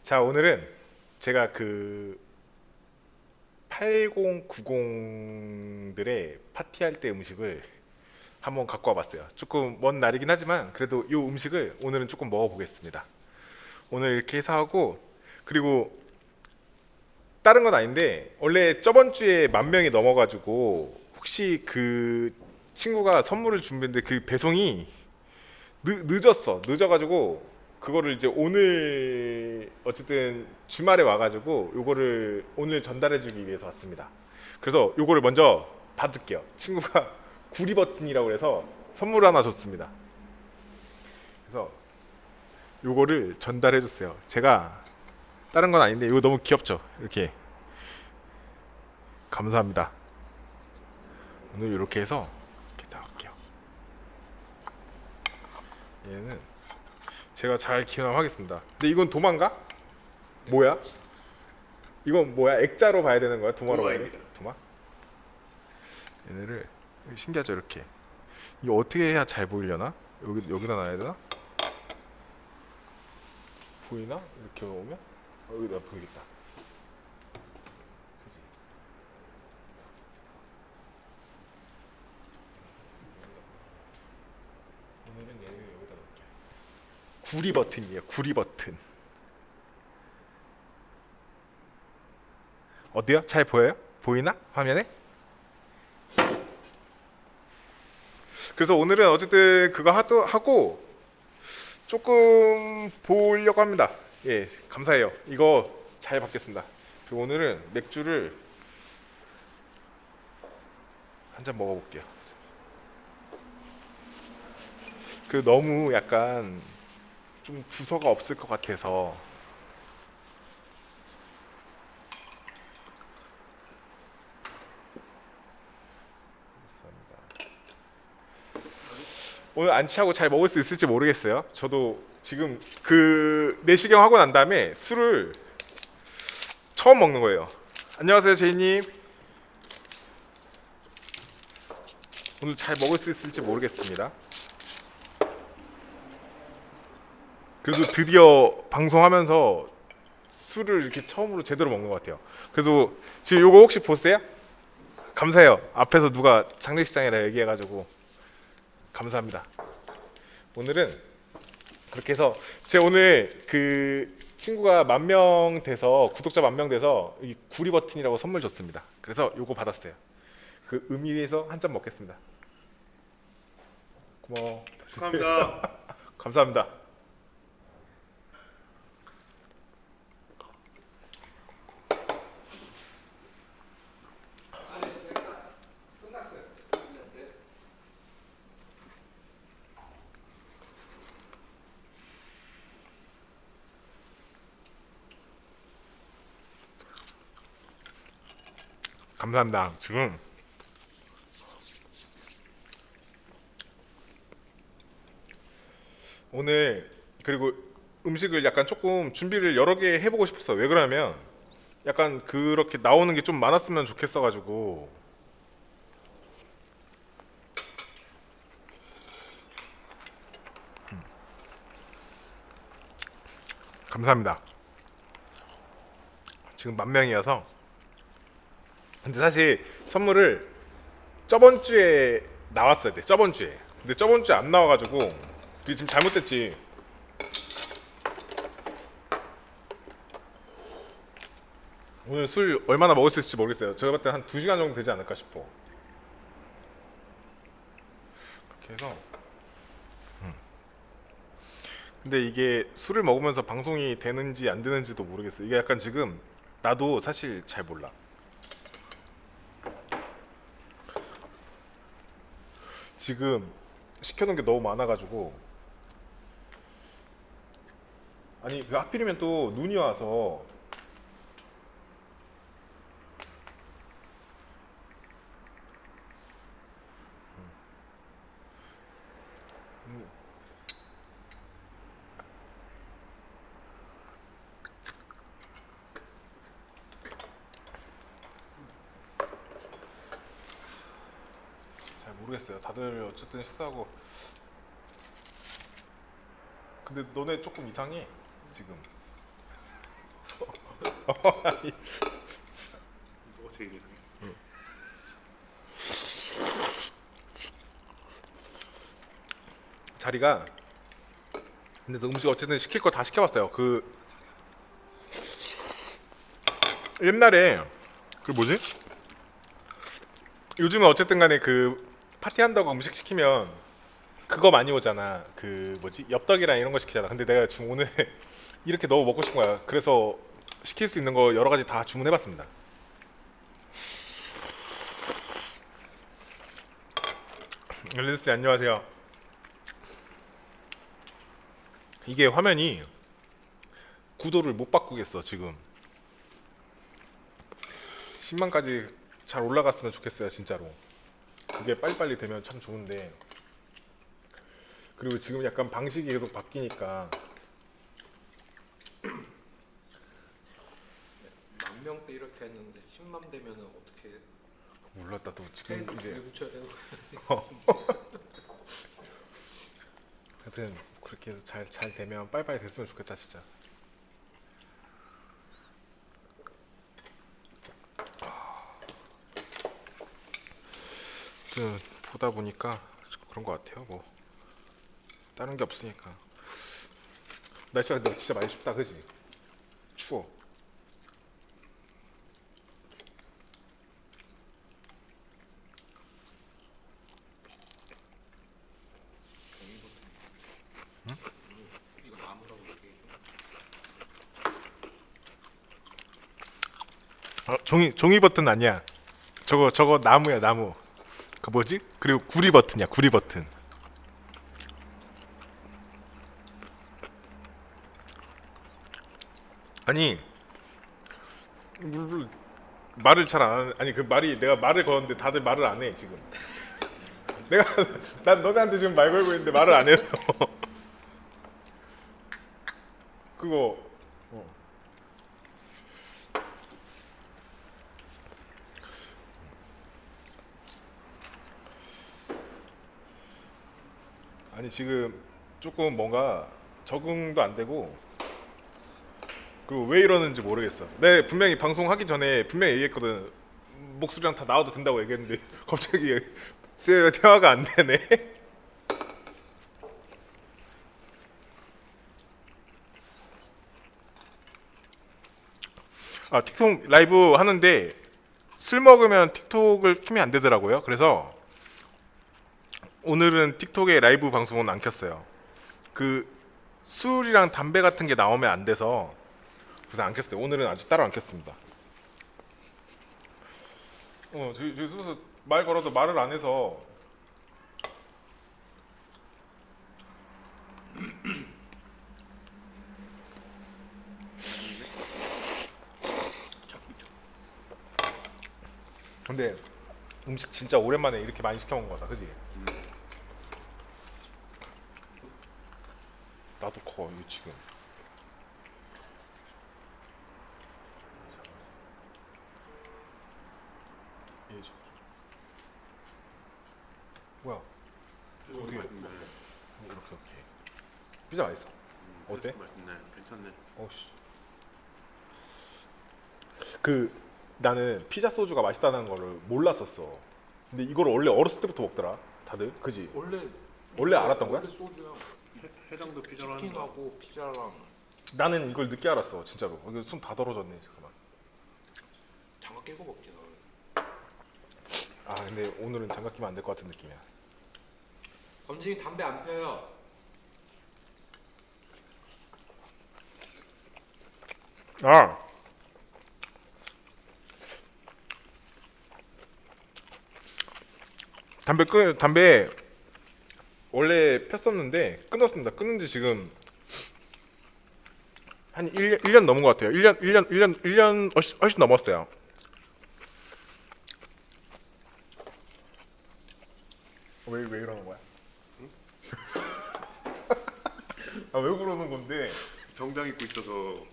자, 오늘은 제가 그 8090들의 파티할 때 음식을 한번 갖고 와봤어요. 조금 먼 날이긴 하지만 그래도 이 음식을 오늘은 조금 먹어보겠습니다. 오늘 이렇게 해서 하고, 그리고 다른 건 아닌데 원래 저번 주에 10,000명이 넘어가지고 혹시 그 친구가 선물을 준비했는데 그 배송이 늦어가지고 그거를 이제 오늘 어쨌든 주말에 와가지고 요거를 오늘 전달해주기 위해서 왔습니다. 그래서 요거를 먼저 받을게요. 친구가 구리 버튼이라고 해서 선물 하나 줬습니다. 그래서 요거를 전달해줬어요. 제가 다른 건 아닌데 이거 너무 귀엽죠? 이렇게 감사합니다. 오늘 이렇게 해서 이렇게 나갈게요. 얘는 제가 잘 기억하겠습니다. 근데 이건 도마인가? 뭐야? 이건 뭐야? 액자로 봐야 되는 거야? 도마로 봐야 돼? 도마입니다. 도마? 얘네를 신기하죠 이렇게. 이거 어떻게 해야 잘 보이려나? 여기다 놔야 되나? 보이나? 이렇게 오면 여기다 보이겠다. 그치? 오늘은 얘를 여기다 놓을게. 구리 버튼이에요. 구리 버튼. 어때요? 잘 보여요? 보이나? 화면에? 그래서 오늘은 어쨌든 그거 하고 조금 보려고 합니다. 예, 감사해요. 이거 잘 받겠습니다. 그리고 오늘은 맥주를 한 잔 먹어볼게요. 그 너무 약간 좀 두서가 없을 것 같아서. 오늘 안 취하고 잘 먹을 수 있을지 모르겠어요. 저도 지금 그 내시경 하고 난 다음에 술을 처음 먹는 거예요. 안녕하세요, 제이님. 오늘 잘 먹을 수 있을지 모르겠습니다. 그래도 드디어 방송하면서 술을 이렇게 처음으로 제대로 먹는 것 같아요. 그래도 지금 요거 혹시 보세요? 감사해요. 앞에서 누가 장례식장이라 얘기해가지고 감사합니다. 오늘은 그렇게 해서 제가 오늘 그 친구가 10,000명 돼서 구독자 10,000명 돼서 이 구리 버튼이라고 선물 줬습니다. 그래서 요거 받았어요. 그 의미에서 한 잔 먹겠습니다. 고마워. 축하합니다. 감사합니다. 감사합니다. 지금 오늘 그리고 음식을 약간 조금 준비를 여러 개 해보고 싶었어. 왜 그러냐면 약간 그렇게 나오는 게 좀 많았으면 좋겠어가지고. 감사합니다. 지금 10,000명이어서. 근데 사실 선물을 저번 주에 나왔어야 돼. 저번 주에. 근데 저번 주에 안 나와가지고 그게 지금 잘못됐지. 오늘 술 얼마나 먹을 수 있을지 모르겠어요. 제가 봤을 때 한 2시간 정도 되지 않을까 싶어. 그렇게 해서 근데 이게 술을 먹으면서 방송이 되는지 안 되는지도 모르겠어요. 이게 약간 지금 나도 사실 잘 몰라. 지금 시켜놓은 게 너무 많아가지고. 아니 그 하필이면 또 눈이 와서. 잘 모르겠어요. 다들 어쨌든 식사하고. 근데 너네 조금 이상해 지금. 뭐가 제일 이상해? 자리가 근데 음식 어쨌든 시킬 거 다 시켜봤어요. 그 옛날에 그 뭐지? 요즘은 어쨌든 간에 그 파티한다고 음식 시키면 그거 많이 오잖아. 그 뭐지? 엽떡이랑 이런 거 시키잖아. 근데 내가 지금 오늘 이렇게 너무 먹고 싶은 거야. 그래서 시킬 수 있는 거 여러 가지 다 주문해봤습니다. 릴리스 안녕하세요. 이게 화면이 구도를 못 바꾸겠어 지금. 10만까지 잘 올라갔으면 좋겠어요 진짜로. 그게 빨리빨리 되면 참 좋은데. 그리고 지금 약간 방식이 계속 바뀌니까 10,000명 때 이렇게 했는데 10만 되면은 어떻게 몰라. 나도 지금 이제 붙여야 되는 거야? 하여튼 그렇게 해서 잘 되면 빨리빨리 됐으면 좋겠다 진짜. 하여튼 보다 보니까 그런 것 같아요. 뭐 다른 게 없으니까. 날씨가 근데 진짜 많이 춥다 그지? 추워. 이거 나무라고 얘기해 줘. 종이 버튼 아니야. 저거 나무야 나무. 그 뭐지? 그리고 구리 버튼이야 구리 버튼. 아니 말을 잘 안 아니 그 말이 내가 말을 걸었는데 다들 말을 안 해 지금. 내가 난 너네한테 지금 말 걸고 있는데 말을 안 해서 그거 아니 지금 조금 뭔가 적응도 안 되고 그리고 왜 이러는지 모르겠어. 내 분명히 방송하기 전에 분명히 얘기했거든. 목소리랑 다 나와도 된다고 얘기했는데 갑자기 대화가 안 되네. 아 틱톡 라이브 하는데 술 먹으면 틱톡을 키면 안 되더라고요. 그래서 오늘은 틱톡에 라이브 방송은 안 켰어요. 그 술이랑 담배 같은 게 나오면 안 돼서 그래서 안 켰어요. 오늘은 아직 따로 안 켰습니다. 저희 숙소 말 걸어도 말을 안 해서 근데 음식 진짜 오랜만에 이렇게 많이 시켜 먹은 거다, 그지? 나도 커 이거 지금. 예, 뭐야? 이렇게 맛있네. 이렇게. 피자 맛있어. 어때? 맛있네. 괜찮네. 어씨. 그 나는 피자 소주가 맛있다는 거를 몰랐었어. 근데 이걸 원래 어렸을 때부터 먹더라. 다들, 그지? 원래 알았던 거야? 원래 소주야. 해장도 피자로 하는 거. 치킨하고 피자랑 나는 이걸 늦게 알았어, 진짜로. 이거 손 다 더러졌네, 잠깐만. 장갑 끼고 먹지 너. 아, 근데 오늘은 장갑 끼면 안 될 것 같은 느낌이야. 검진이 담배 안 펴요. 아, 담배 원래 폈었는데 끊었습니다. 끊은 지 지금 한 1년 넘은 것 같아요. 1년 훨씬 넘었어요. 왜 이러는 거야? 응? 아, 왜 그러는 건데? 정장 입고 있어서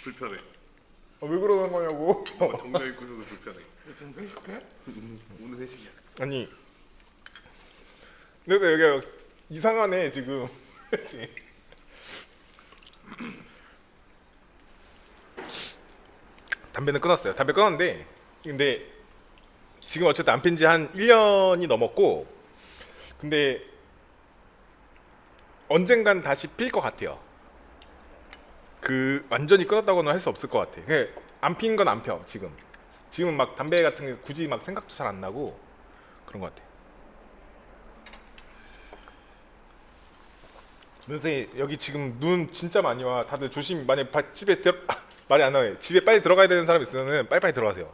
불편해. 아, 왜 그러는 거냐고? 정장 입고 있어서 불편해. 좀 회식해? 오늘 회식이야. 아니, 근데 여기가 이상하네 지금. 그치? 담배는 끊었어요. 담배 끊었는데 근데 지금 어쨌든 안 핀 지 한 1년이 넘었고 근데 언젠간 다시 필 것 같아요. 그 완전히 끊었다고는 할 수 없을 것 같아. 안 핀 건 안 펴. 지금은 막 담배 같은 게 굳이 막 생각도 잘 안 나고 그런 것 같아. 선생님 여기 지금 눈 진짜 많이 와. 다들 조심. 만약 집에 말이 안 나와요. 집에 빨리 들어가야 되는 사람 있으면은 빨리빨리 들어가세요.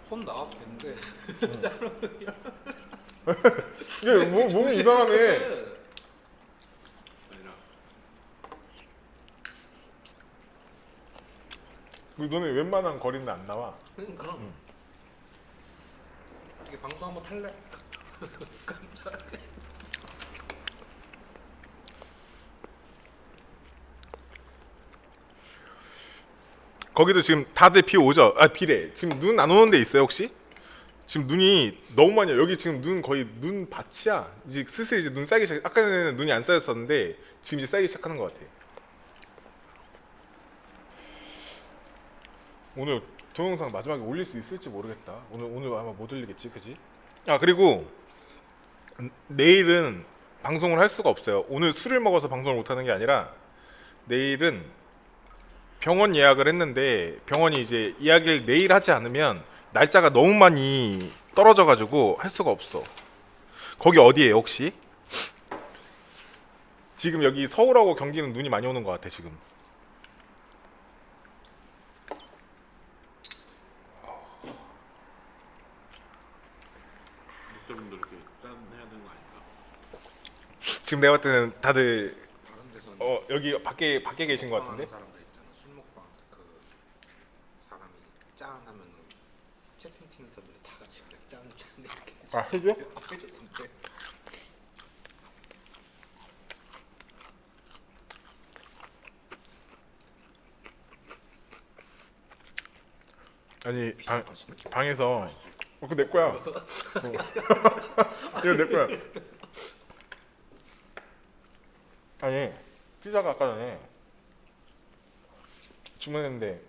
손 나와도 되는데 이게 몸이 이상하네. 아니라 너네 웬만한 거리는 안 나와. 그러니까 이게 방송 한번 탈래? 거기도 지금 다들 비 오죠? 아 비래. 지금 눈 안 오는 데 있어요 혹시? 지금 눈이 너무 많이 와. 여기 지금 눈 거의 눈 밭이야. 이제 슬슬 이제 눈 쌓이기 시작. 아까는 눈이 안 쌓였었는데 지금 이제 쌓이기 시작하는 것 같아. 오늘 동영상 마지막에 올릴 수 있을지 모르겠다. 오늘 아마 못 올리겠지, 그지? 아 그리고 내일은 방송을 할 수가 없어요. 오늘 술을 먹어서 방송을 못 하는 게 아니라 내일은 병원 예약을 했는데 병원이 이제 이야기를 내일 하지 않으면 날짜가 너무 많이 떨어져 가지고 할 수가 없어. 거기 어디예요 혹시? 지금 여기 서울하고 경기는 눈이 많이 오는 것 같아 지금. 목젖님도 이렇게 짠 해야 되는 거 아닐까? 지금 내가 봤을 때는 다들 다른 데서는 여기 밖에 계신 것 같은데. 먹방하는 사람들 있잖아. 술 먹방 그 사람이 짠 하면은 채팅창 사람들이 다 같이 그래 짠 이렇게 아 해줘? 해줬던데. 아니 방에서 그거 내 거야. 이거 내 거야. 아니 피자가 아까 전에 주문했는데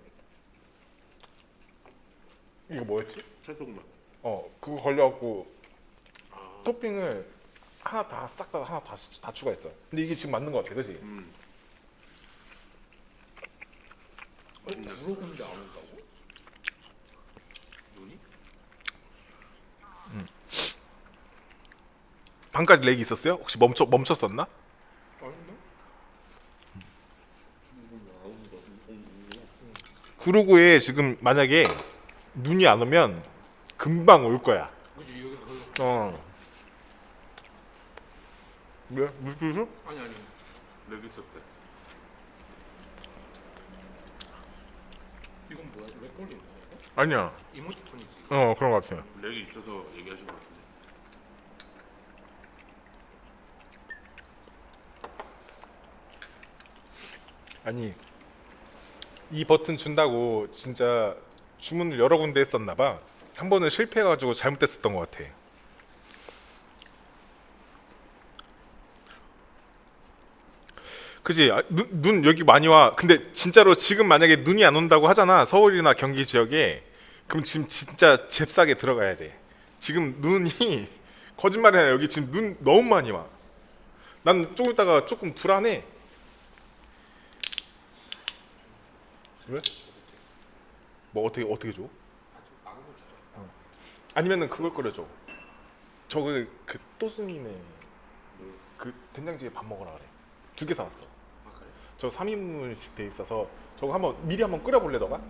이거 뭐였지? 채소맛. 그거 걸려갖고 토핑을 하나 다 싹 다 하나 다 추가했어. 근데 이게 지금 맞는 것 같아, 그렇지? 물어보는데 안 온다고? 눈이? 방까지 렉이 있었어요? 혹시 멈췄었나? 아닌데? 구로구에 지금 만약에 눈이 안 오면 금방 올 거야. 그지 여기 별로. 왜? 무슨? 아니 렉 있었대. 이건 뭐야? 왜 걸린 거야? 아니야. 이모티콘이지. 그런 것 같아. 렉이 있어서 얘기하신 것 같은데. 아니 이 버튼 준다고 진짜 주문을 여러 군데 했었나 봐. 한 번은 실패해가지고 잘못됐었던 것 같아. 그지? 눈 여기 많이 와. 근데 진짜로 지금 만약에 눈이 안 온다고 하잖아. 서울이나 경기 지역에. 그럼 지금 진짜 잽싸게 들어가야 돼. 지금 눈이 거짓말이 아니라 여기 지금 눈 너무 많이 와. 난 조금 있다가 조금 불안해. 왜? 뭐 어떻게 줘? 아니면은 그걸 끓여줘. 저거 그 또순이네 그 된장찌개 밥 먹으라 그래. 2개 사왔어. 아 그래? 저 3인분씩 돼 있어서 저거 미리 한번 끓여볼래 너가?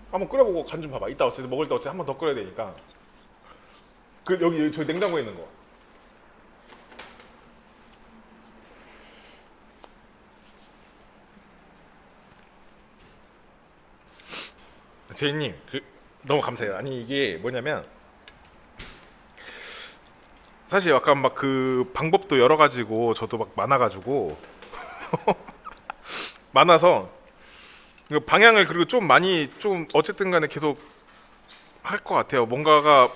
한번 끓여보고 간 좀 봐봐. 이따 어쨌든 먹을 때 어쨌든 한번 더 끓여야 되니까. 그 여기 저 냉장고에 있는 거. 제이님 너무 감사해요. 아니 이게 뭐냐면 사실 약간 막 그 방법도 여러 가지고 저도 막 많아가지고 많아서 그 방향을 그리고 좀 많이 좀 어쨌든 간에 계속 할 것 같아요. 뭔가가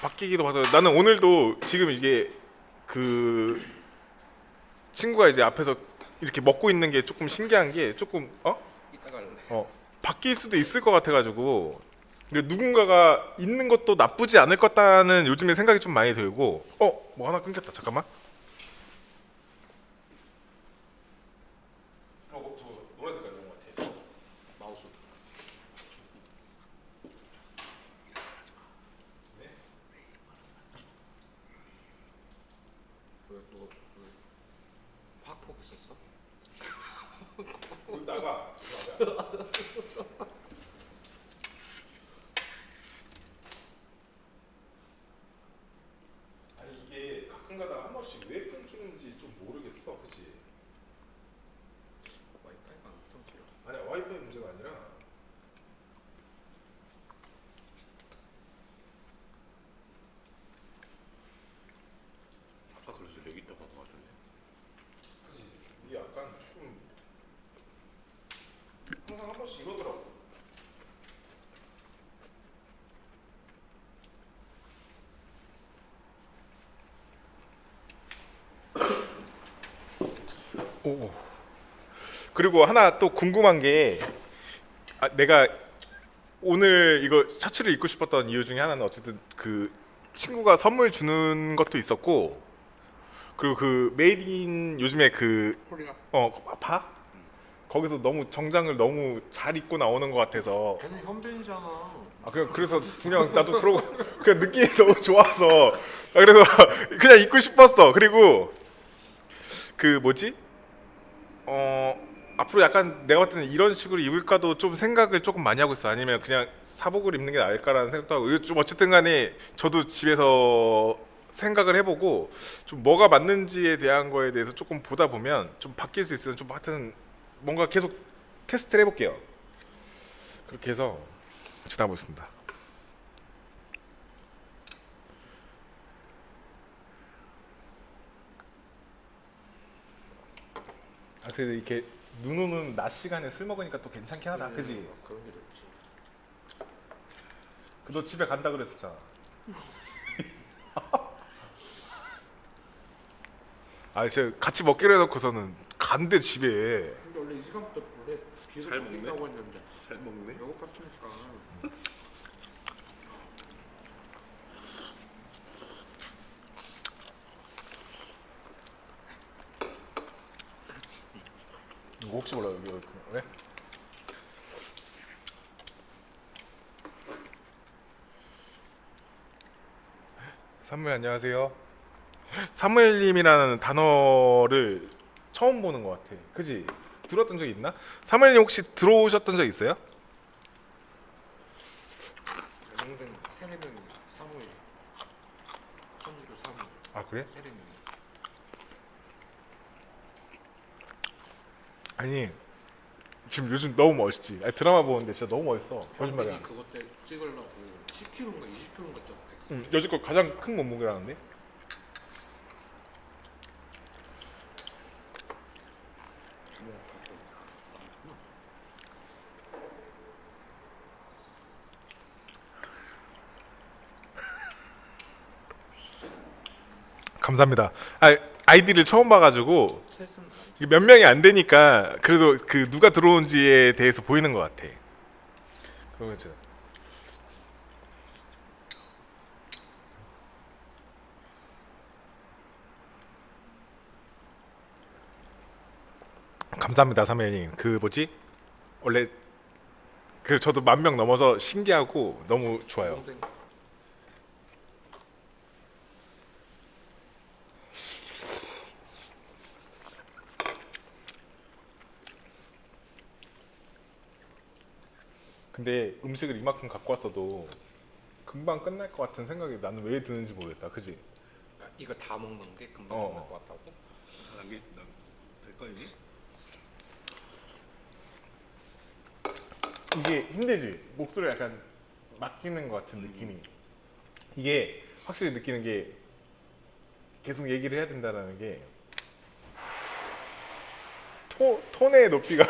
바뀌기도 하더라고. 나는 오늘도 지금 이게 그 친구가 이제 앞에서 이렇게 먹고 있는 게 조금 신기한 게 조금 이따가 할래. 바뀔 수도 있을 것 같아가지고 근데 누군가가 있는 것도 나쁘지 않을 것 같다는 요즘에 생각이 좀 많이 들고 뭐 하나 끊겼다 잠깐만 저 노란 색깔 좋은 것 같아 마우스. 왜 팍폭 있었어? 나가 아니 이게 가끔 가다가 한 번씩 왜 끊기는지 좀 모르겠어 그치? 와이파이가 안 끊겨. 아니야 와이파이 문제가 아니라 아까 그래서 여기 있다고 한 거 같은데. 그치 이게 약간 좀 항상 한 번씩 이러더라고 오. 그리고 하나 또 궁금한 게 내가 오늘 이거 셔츠를 입고 싶었던 이유 중에 하나는 어쨌든 그 친구가 선물 주는 것도 있었고 그리고 그 메이드인 요즘에 그 코리아. 봐? 거기서 너무 정장을 너무 잘 입고 나오는 것 같아서 걔는 현빈이잖아. 그래서 그냥 나도 그러고 그냥 느낌이 너무 좋아서 그래서 그냥 입고 싶었어. 그리고 그 뭐지? 앞으로 약간 내가 봤을 때는 이런 식으로 입을까도 좀 생각을 조금 많이 하고 있어. 아니면 그냥 사복을 입는 게 나을까라는 생각도 하고. 이거 좀 어쨌든 간에 저도 집에서 생각을 해보고 좀 뭐가 맞는지에 대한 거에 대해서 조금 보다 보면 좀 바뀔 수 있으면 좀 하여튼 뭔가 계속 테스트를 해볼게요. 그렇게 해서 지나고 있습니다. 그래도 이렇게 눈 오는 낮 시간에 술 먹으니까 또 괜찮긴 하다, 그지? 그런 게 좋지. 너 집에 간다 그랬었잖아. 제가 같이 먹기로 해놓고서는 간대 집에. 근데 원래 이 시간부터 원래 뒤에서 잘 먹네. 먹는다고 했는데 잘 먹네. 배고팠으니까. 이거 혹시 몰라 여기 왜? 사무엘 안녕하세요. 사무엘님이라는 단어를 처음 보는 것 같아. 그지? 들었던 적 있나? 사무엘님 혹시 들어오셨던 적 있어요? 동생 세례명 사무엘. 천주교 사무엘. 그래? 세례명. 아니 지금 요즘 너무 멋있지. 드라마 보는데 진짜 너무 멋있어. 거짓말이야. 현빈이 그것 때 찍으려고 10kg인가 20kg인가 쪘대. 여지껏 가장 큰 몸무게라는데? 감사합니다. 아이디를 처음 봐가지고 셋은 이게 몇 명이 안 되니까 그래도 그 누가 들어온지에 대해서 보이는 것 같아. 그러면 제가 감사합니다, 사모님. 그 뭐지? 원래 그 저도 10,000명 넘어서 신기하고 너무 좋아요. 동생 근데 음식을 이만큼 갖고 왔어도 금방 끝날 것 같은 생각이 나는 왜 드는지 모르겠다. 그지? 이거 다 먹는 게 금방 어. 끝날 것 같다고? 난게 될까 이게? 이게 힘들지. 목소리 약간 막히는 것 같은 느낌이. 이게 확실히 느끼는 게 계속 얘기를 해야 된다는 게 톤의 높이가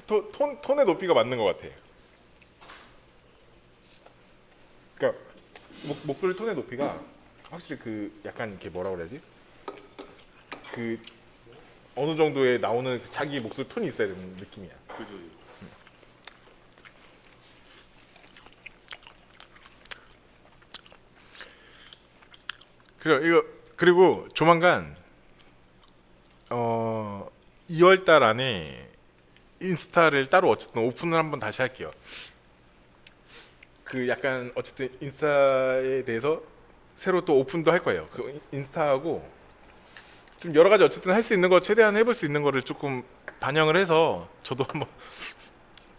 톤의 높이가 맞는 것 같아. 그러니까 목소리 톤의 높이가 확실히 그 약간 이렇게 뭐라 그래야지? 그 어느 정도에 나오는 그 자기 목소리 톤이 있어야 되는 느낌이야. 그죠. 그죠? 이거 그리고 조만간 2월 달 안에 인스타를 따로 어쨌든 오픈을 한번 다시 할게요. 그 약간 어쨌든 인스타에 대해서 새로 또 오픈도 할 거예요. 그 인스타하고 좀 여러 가지 어쨌든 할 수 있는 거 최대한 해볼 수 있는 거를 조금 반영을 해서 저도 한번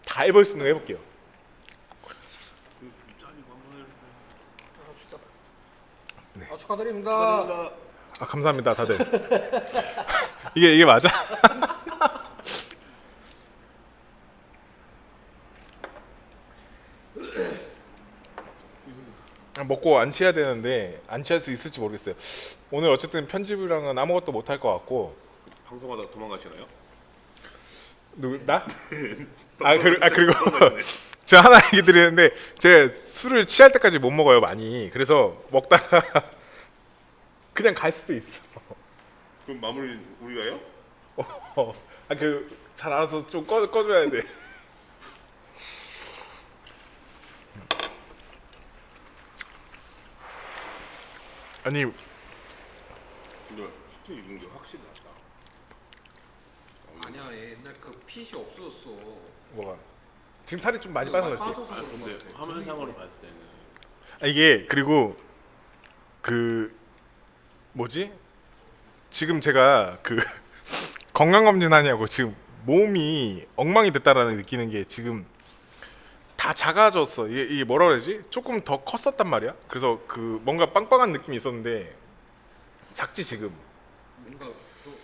다 해볼 수 있는 거 해볼게요. 짠 이거 한번 해. 합시다. 네. 축하드립니다. 축하드립니다. 아 감사합니다 다들. 이게 맞아? 먹고 안 취해야 되는데 안 취할 수 있을지 모르겠어요. 오늘 어쨌든 편집이랑은 아무것도 못 할 것 같고. 방송하다 도망가시나요? 누구 나? 그리고 제가 하나 얘기 드리는데 제가 술을 취할 때까지 못 먹어요 많이. 그래서 먹다가 그냥 갈 수도 있어. 그럼 마무리 우리가 해요? 그 잘 알아서 좀 꺼줘야 돼. 아니 근데 수트 입은 게 확실히 낫다. 아니야, 얘 옛날 그 핏이 없어졌어. 뭐가 지금 살이 좀 많이 빠서 그렇지. 빠져서 아 그런 것 근데 같아. 화면상으로 봤을 때는 이게 그리고 그 뭐지? 지금 제가 그 건강검진 하냐고 지금 몸이 엉망이 됐다라는 느끼는 게 지금 다 작아졌어. 이게 뭐라 그러지? 조금 더 컸었단 말이야. 그래서 그 뭔가 빵빵한 느낌이 있었는데 작지 지금. 뭔가 좀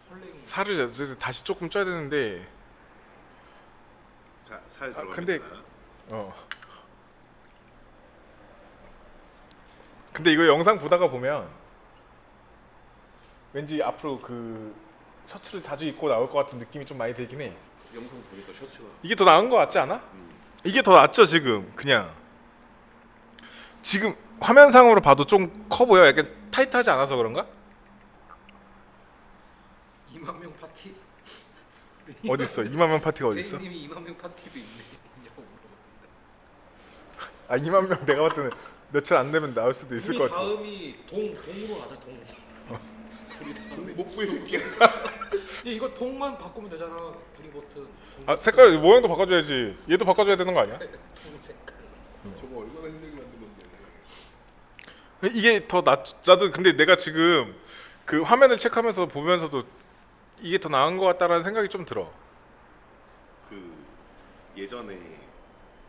설레긴. 살을 이제 다시 조금 쪄야 되는데 살 들어가. 근데 근데 이거 영상 보다가 보면 왠지 앞으로 그 셔츠를 자주 입고 나올 것 같은 느낌이 좀 많이 들긴 해. 영상 보니까 셔츠가 이게 더 나은 것 같지 않아? 이게 더 낫죠 지금. 그냥 지금 화면상으로 봐도 좀 커 보여. 약간 타이트하지 않아서 그런가? 2만 명 파티? 어디 있어? 2만 명 파티가 어디 있어? 제이님이 2만 명 파티도 있냐고 물어봤는데. 2만 명 내가 봤을 때는 며칠 안 되면 나올 수도 있을 우리 것 같아. 다음이 동으로 가자, 동. 둘이 다음에. 목부에 웃기야. 이거 동만 바꾸면 되잖아. 구리 버튼. 색깔 모양도 바꿔줘야지. 얘도 바꿔줘야 되는 거 아니야? 동 색깔. 저거 얼마나 힘들게 만든 건데. 이게 더 나도 근데 내가 지금 그 화면을 체크하면서 보면서도 이게 더 나은 것 같다라는 생각이 좀 들어. 그 예전에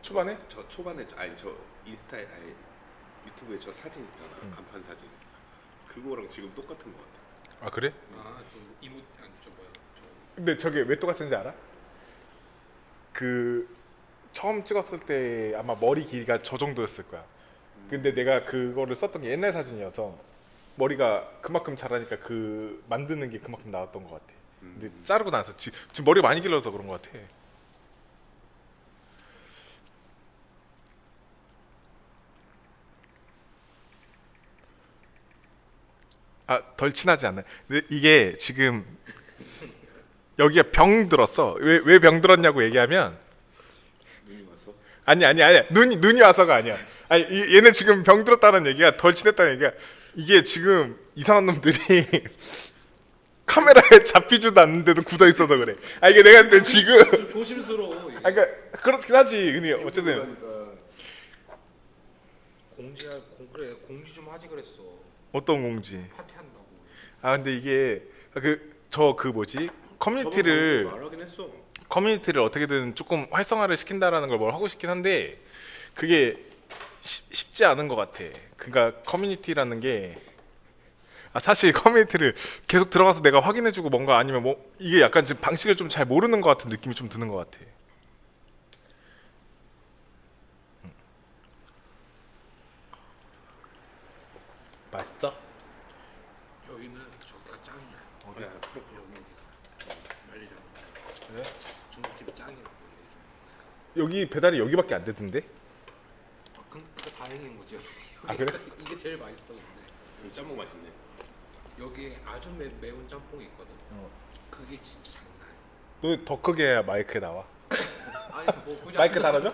초반에? 저 초반에 저 인스타에 유튜브에 저 사진 있잖아. 간판 사진. 그거랑 지금 똑같은 것 같아. 아 그래? 또 이모 아니 저 뭐야? 저 근데 저게 왜 똑같은지 알아? 그 처음 찍었을 때 아마 머리 길이가 저 정도였을 거야. 근데 내가 그거를 썼던 게 옛날 사진이어서 머리가 그만큼 자라니까 그 만드는 게 그만큼 나왔던 것 같아. 근데 자르고 나서 지금 머리 많이 길러서 그런 것 같아. 덜 친하지 않나요? 근데 이게 지금 여기가 병 들었어. 왜 병 들었냐고 얘기하면 눈이 와서 아니야. 눈이 와서가 아니야. 아니 얘는 지금 병 들었다는 얘기가 덜 친했다는 얘기가 이게 지금 이상한 놈들이 카메라에 잡히지도 않는데도 굳어 있어서 그래. 이게 내가 근데 지금 좀 조심스러워. 이게. 그러니까 그렇긴 하지. 근데 어쨌든 그래 공지 좀 하지 그랬어. 어떤 공지? 파티 한다고. 근데 이게 그 뭐지? 커뮤니티를 말하긴 했어. 커뮤니티를 어떻게든 조금 활성화를 시킨다라는 걸 뭘 하고 싶긴 한데 그게 쉽지 않은 것 같아. 그러니까 커뮤니티라는 게 사실 커뮤니티를 계속 들어가서 내가 확인해주고 뭔가 아니면 뭐 이게 약간 지금 방식을 좀 잘 모르는 것 같은 느낌이 좀 드는 것 같아. 맛있어? 여기는 저기가 짱이야. 야, 여기가 말리자면. 그래? 중국집 짱이라고. 여기 배달이 여기밖에 안 되던데? 그거 다 다행인 거죠. 아, 그래? 이게 제일 맛있어 근데. 짬뽕 맛있네. 여기에 아주 매운 짬뽕이 있거든. 그게 진짜 장난 아니야. 너 더 크게 해야 마이크에 나와. 아니 뭐 굳이 마이크 안 달아줘?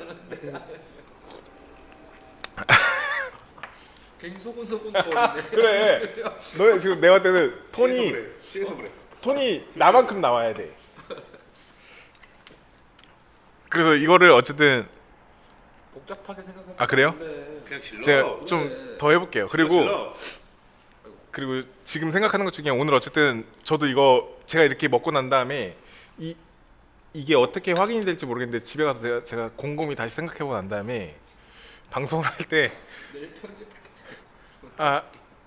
괜히 소근소근거리네. 그래. 너 지금 내가 봤을 때는 취해서 그래. 톤이 나만큼 나와야 돼. 그래서 이거를 어쨌든 복잡하게 생각하면 아, 그래요? 그래. 그냥 질러. 제가 좀 더 해볼게요. 질러. 그리고 지금 생각하는 것 중에 오늘 어쨌든 저도 이거 제가 이렇게 먹고 난 다음에 이게 어떻게 확인이 될지 모르겠는데 집에 가서 제가 곰곰이 다시 생각해보고 난 다음에 방송을 할 때 내일 편집.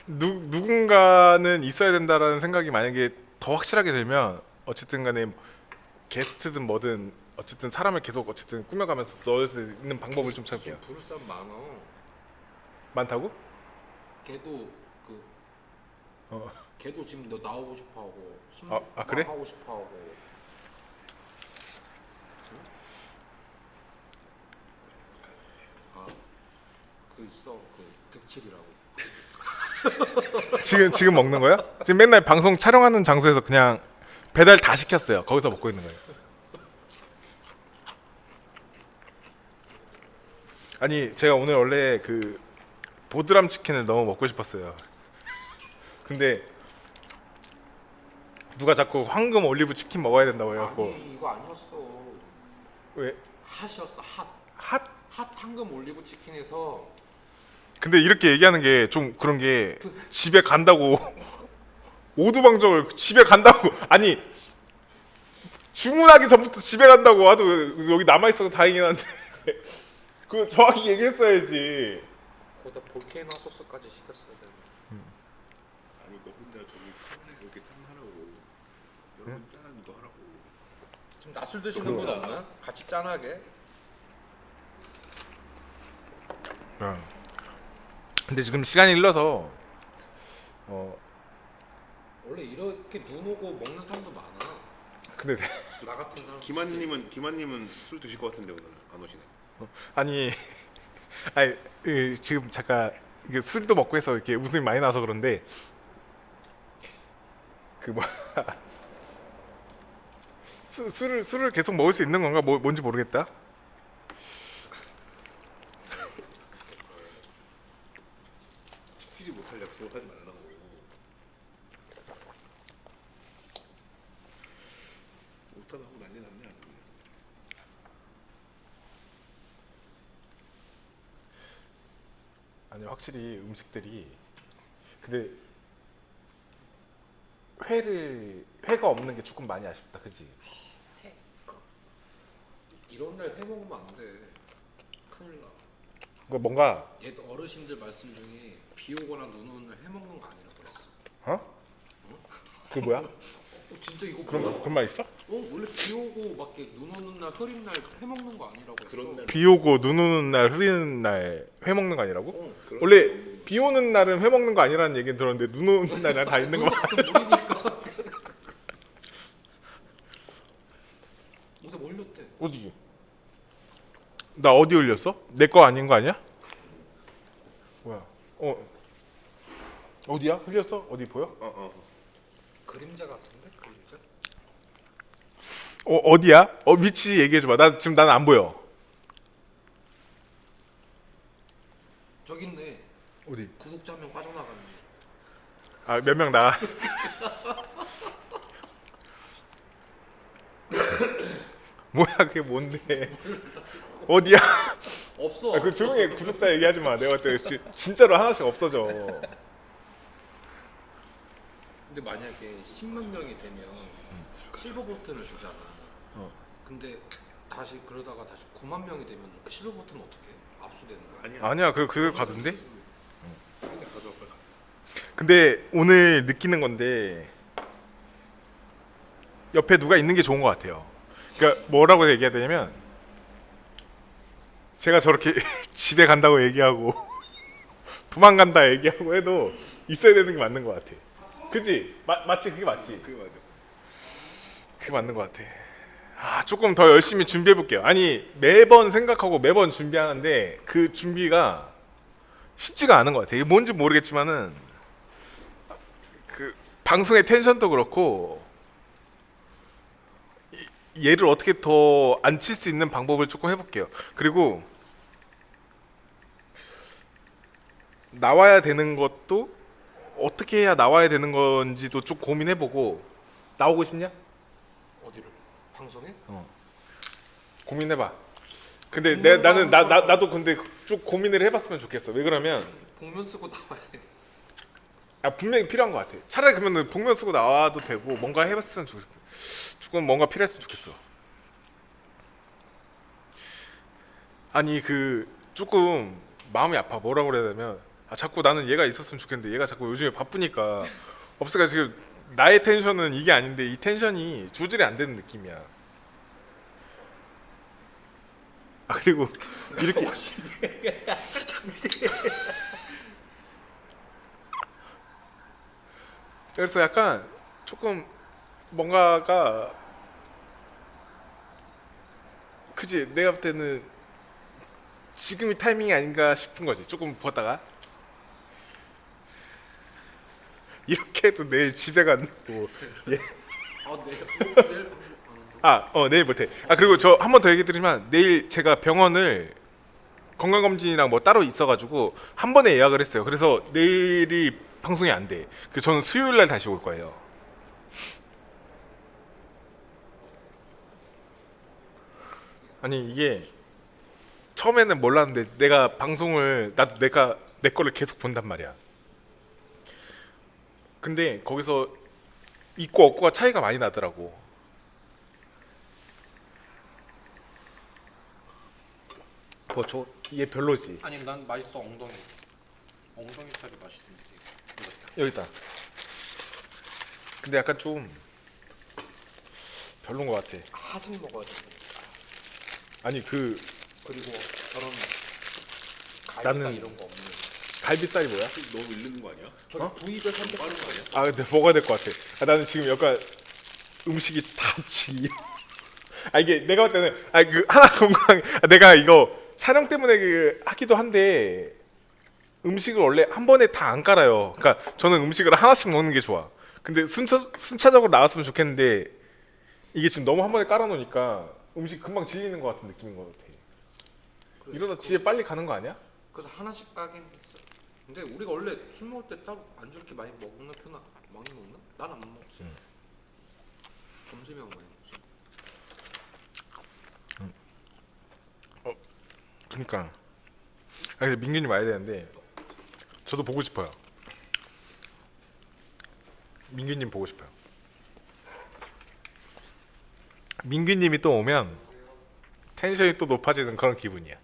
누군가는 있어야 된다라는 생각이 만약에 더 확실하게 들면 어쨌든 간에 게스트든 뭐든 어쨌든 사람을 계속 어쨌든 꾸며가면서 넣을 수 있는 방법을 좀 찾을게요. 부를 사람 많아. 많다고? 걔도 그 어. 걔도 지금 너 나오고 싶어하고 술 그래? 하고 싶어하고. 그 있어 그 득칠이라고. 지금 먹는 거야? 지금 맨날 방송 촬영하는 장소에서 그냥 배달 다 시켰어요. 거기서 먹고 있는 거예요. 아니 제가 오늘 원래 그 보드람 치킨을 너무 먹고 싶었어요. 근데 누가 자꾸 황금 올리브 치킨 먹어야 된다고 해갖고 아니 이거 아니었어. 왜? 핫이었어 핫. 핫? 핫 황금 올리브 치킨에서 근데 이렇게 얘기하는 게 좀 그런 게 집에 간다고 오두방정을 집에 간다고 아니 주문하기 전부터 집에 간다고 하도 여기 남아 있어서 다행이긴 한데 그 정확히 얘기했어야지. 거기다 볼케이노 소스까지 시켰어야 돼. 아니 너 혼자 저기 이렇게 짠하라고. 여러분 짠 이거 하라고. 지금 낮술 드시는 분 없나? 같이 짠하게. 근데 지금 시간이 흘러서 원래 이렇게 눈 오고 먹는 사람도 많아. 근데 나 같은 사람. 김한님은 술 드실 것 같은데 오늘 안 오시네. 아니 지금 잠깐 이게 술도 먹고 해서 이렇게 웃음이 많이 나서 그런데 그 뭐 술을 계속 먹을 수 있는 건가 뭔지 모르겠다. 시키지 못할 약속을 하지 말라고. 못하다고 난리 났네 아주. 아니 확실히 음식들이 근데 회가 없는 게 조금 많이 아쉽다, 그지? 이런 날 회 먹으면 안 돼. 큰일 나. 그러니까 뭔가 옛 어르신들 말씀 중에 비 오거나 눈 오는 날 회 먹는 거 아니라고 그랬어. 그 뭐야? 진짜 이거 그런 말 있어? 원래 비 오고 막 이렇게 눈 오는 날 흐린 날 회 먹는 거 아니라고 했어. 그런 날 비 오고 눈 오는 날 흐리는 날 회 먹는 거 아니라고? 그런 원래 비 오는 날은 회 먹는 거 아니라는 얘기는 들었는데 눈 오는 날은 다 있는 거 맞아? 물이니까. 요새 몰렸대. 어디? 나 어디 흘렸어? 내 거 아닌 거 아니야? 뭐야? 어디야? 흘렸어? 어디 보여? 그림자 같은데 그림자? 어디야? 위치 얘기해 줘봐. 나 지금 나는 안 보여. 저기 있네. 어디? 구독자 한 명 빠져나가는. 아, 몇 명 나가. 뭐야 그게 뭔데? 어디야? 없어. 그 조용히 해. 구독자 얘기하지 마. 내가 봤을 때 진짜로 하나씩 없어져. 근데 만약에 10만 명이 되면 실버 버튼을 주잖아. 근데 다시 그러다가 다시 9만 명이 되면 그 실버 버튼 어떻게 해? 압수되는 거야? 아니야. 아니야 그거 가던데? 쓰레기 가져올 걸 갔어. 근데 오늘 느끼는 건데 옆에 누가 있는 게 좋은 것 같아요. 그러니까 뭐라고 얘기해야 되냐면 제가 저렇게 집에 간다고 얘기하고 도망간다 얘기하고 해도 있어야 되는 게 맞는 것 같아. 그지? 맞지? 그게 맞지? 그게 맞아. 그게 맞는 것 같아. 조금 더 열심히 준비해 볼게요. 아니 매번 생각하고 매번 준비하는데 그 준비가 쉽지가 않은 것 같아. 이게 뭔지 모르겠지만은 그 방송의 텐션도 그렇고 얘를 어떻게 더 안 칠 수 있는 방법을 조금 해볼게요. 그리고 나와야 되는 것도 어떻게 해야 나와야 되는 건지도 좀 고민해보고. 나오고 싶냐? 어디로? 방송에? 고민해봐. 근데 공부를 나는 하는 거죠. 나도 근데 좀 고민을 해봤으면 좋겠어. 왜 그러면 복면 쓰고 나와야 돼. 분명히 필요한 것 같아. 차라리 그러면은 복면 쓰고 나와도 되고 뭔가 해봤으면 좋겠어. 조금 뭔가 필요했으면 좋겠어. 아니 그 조금 마음이 아파. 뭐라고 그래야 되면 자꾸 나는 얘가 있었으면 좋겠는데 얘가 자꾸 요즘에 바쁘니까 없으니까 지금 나의 텐션은 이게 아닌데 이 텐션이 조절이 안 되는 느낌이야. 그리고 이렇게 그래서 약간 조금 뭔가가 그지. 내가 볼 때는 지금이 타이밍이 아닌가 싶은 거지. 조금 보다가 이렇게 해도 내일 집에 간다고. 예. 내일 방송 하는데. 내일 못해. 그리고 저 한 번 더 얘기 드리면 내일 제가 병원을 건강검진이랑 뭐 따로 있어가지고 한 번에 예약을 했어요. 그래서 내일이 방송이 안 돼. 그 저는 수요일 날 다시 올 거예요. 아니 이게 처음에는 몰랐는데 내가 방송을 내가 내 거를 계속 본단 말이야. 근데 거기서 있고 없고가 차이가 많이 나더라고. 얘 별로지. 아니 난 맛있어. 엉덩이 살이 맛있는데. 여기 있다. 근데 약간 좀 별론 것 같아. 하승 먹어야 돼. 아니 그 그리고 저런 갈비살 나는- 이런 거 없는. 갈비살이 뭐야? 너무 잃는 거 아니야? 저기 부위를 선택. 빠른 거 아니야? 근데 먹어야 될 것 같아. 나는 지금 약간 음식이 다 지. 이게 내가 볼 때는 그 하나 건강. 내가 이거 촬영 때문에 하기도 한데 음식을 원래 한 번에 다 안 깔아요. 그러니까 저는 음식을 하나씩 먹는 게 좋아. 근데 순차적으로 나왔으면 좋겠는데 이게 지금 너무 한 번에 깔아놓으니까 음식 금방 질리는 것 같은 느낌인 것 같아. 이러다 집에 빨리 가는 거 아니야? 그래서 하나씩 까긴 했어. 근데 우리가 원래 술 먹을 때 따로 안 저렇게 많이 먹는 편아? 많이 먹나? 난 안 먹지. 점심에만 많이 먹지. 그러니까. 근데 민규님 와야 되는데 저도 보고 싶어요. 민규님 보고 싶어요. 민규님이 또 오면 텐션이 또 높아지는 그런 기분이야.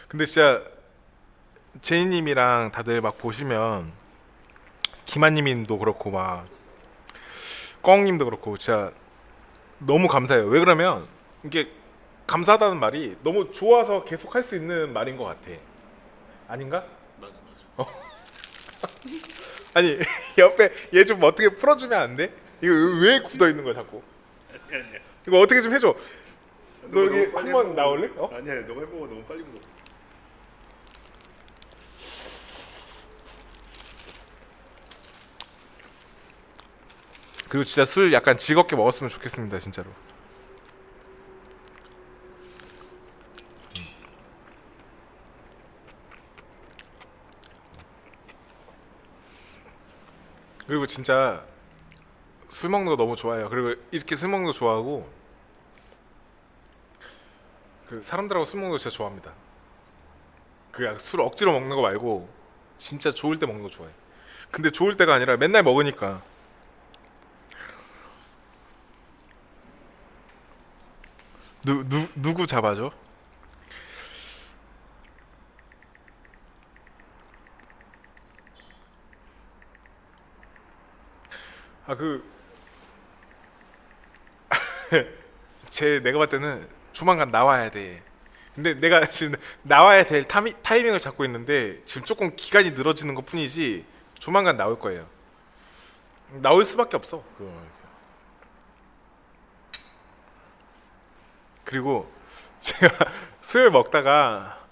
근데 진짜 제이님이랑 다들 막 보시면 김한님도 그렇고 막 꽁님도 그렇고 진짜 너무 감사해요. 왜 그러면 이게 감사하다는 말이 너무 좋아서 계속 할 수 있는 말인 것 같아. 아닌가? 맞아. 아니 옆에 얘 좀 어떻게 풀어주면 안 돼? 이거 왜 굳어 있는 거야 자꾸? 아니야. 이거 어떻게 좀 해줘. 너 너가 여기 너무 빨리 한번 먹어. 나올래? 아니야, 너가 해보고 너무 빨리 먹어. 그리고 진짜 술 약간 즐겁게 먹었으면 좋겠습니다 진짜로. 그리고 진짜 술 먹는 거 너무 좋아해요. 그리고 이렇게 술 먹는 거 좋아하고 그 사람들하고 술 먹는 거 진짜 좋아합니다. 술 억지로 먹는 거 말고 진짜 좋을 때 먹는 거 좋아해. 근데 좋을 때가 아니라 맨날 먹으니까. 누구 잡아줘? 내가 봤을 때는 조만간 나와야 돼. 근데 내가 지금 나와야 될 타이밍을 잡고 있는데 지금 조금 기간이 늘어지는 것 뿐이지 조만간 나올 거예요. 나올 수밖에 없어. 그리고 제가 술 먹다가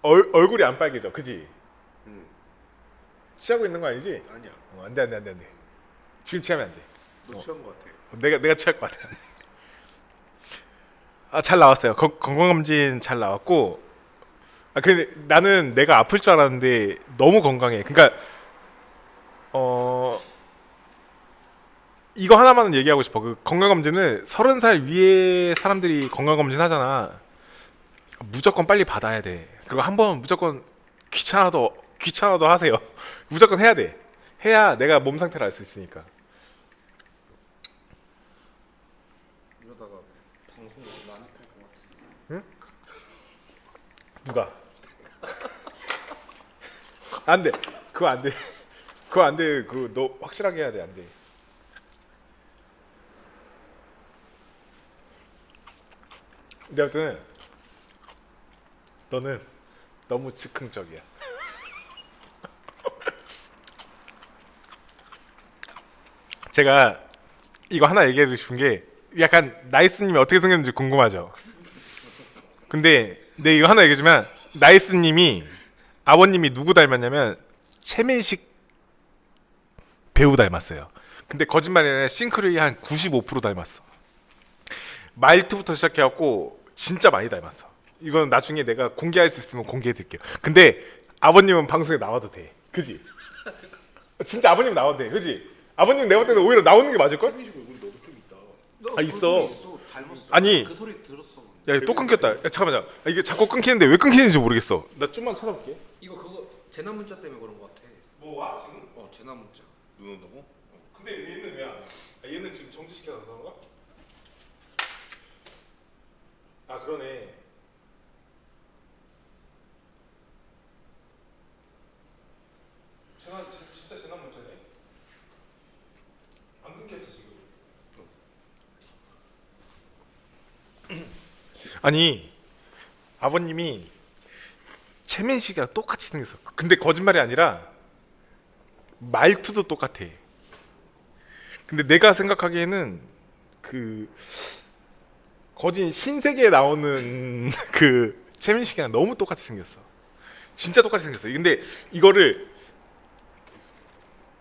얼굴이 안 빨개져, 그지? 응. 취하고 있는 거 아니지? 아니야. 안돼 안돼 안돼 안돼. 지금 취하면 안 돼. 너 취한 거 같아. 내가 취할 것 같아. 잘 나왔어요. 건강검진 잘 나왔고. 근데 나는 내가 아플 줄 알았는데 너무 건강해. 그러니까 이거 하나만은 얘기하고 싶어. 그 건강검진을 30살 위에 사람들이 건강검진 하잖아. 무조건 빨리 받아야 돼. 그리고 한번 무조건 귀찮아도 하세요. 무조건 해야 돼. 해야 내가 몸 상태를 알 수 있으니까. 이러다가 방송 난입할 것 같은데. 누가? 안 돼. 그거 안 돼. 그거 안 돼. 그거 너 확실하게 해야 돼. 안 돼. 근데 아무튼 너는 너무 즉흥적이야. 제가 이거 하나 얘기해 주고 싶은 게 약간 나이스님이 어떻게 생겼는지 궁금하죠. 근데 내 이거 하나 얘기해주면 나이스님이 아버님이 누구 닮았냐면 최민식 배우 닮았어요. 근데 거짓말이 아니라 싱크로율이 한 95% 닮았어. 말투부터 시작해갖고 진짜 많이 닮았어. 이건 나중에 내가 공개할 수 있으면 공개해드릴게요. 근데 아버님은 방송에 나와도 돼. 그지? 진짜 아버님 나와도 돼. 그지? 아버님 내가 볼 때는 오히려 나오는 게 맞을걸? 최민식 얼굴 너도 좀 있다. 나 있어. 그 소리 닮았어. 아니. 그 소리 들었어. 야, 또 끊겼다. 야, 잠깐만. 이게 자꾸 끊기는데 왜 끊기는지 모르겠어. 나 좀만 찾아볼게. 이거 그거 재난 문자 때문에 그런 것 같아. 뭐 와 지금? 재난 문자. 눈 온다고? 근데 얘는 왜 안 와? 얘는 지금 정지시켜서 그런가? 그러네. 진짜 재난 문자네. 안 끊겼지 지금. 아니 아버님이 최민식이랑 똑같이 생겼어. 근데 거짓말이 아니라 말투도 똑같아. 근데 내가 생각하기에는 그 거진 신세계에 나오는 그 최민식이랑 너무 똑같이 생겼어. 진짜 똑같이 생겼어. 근데 이거를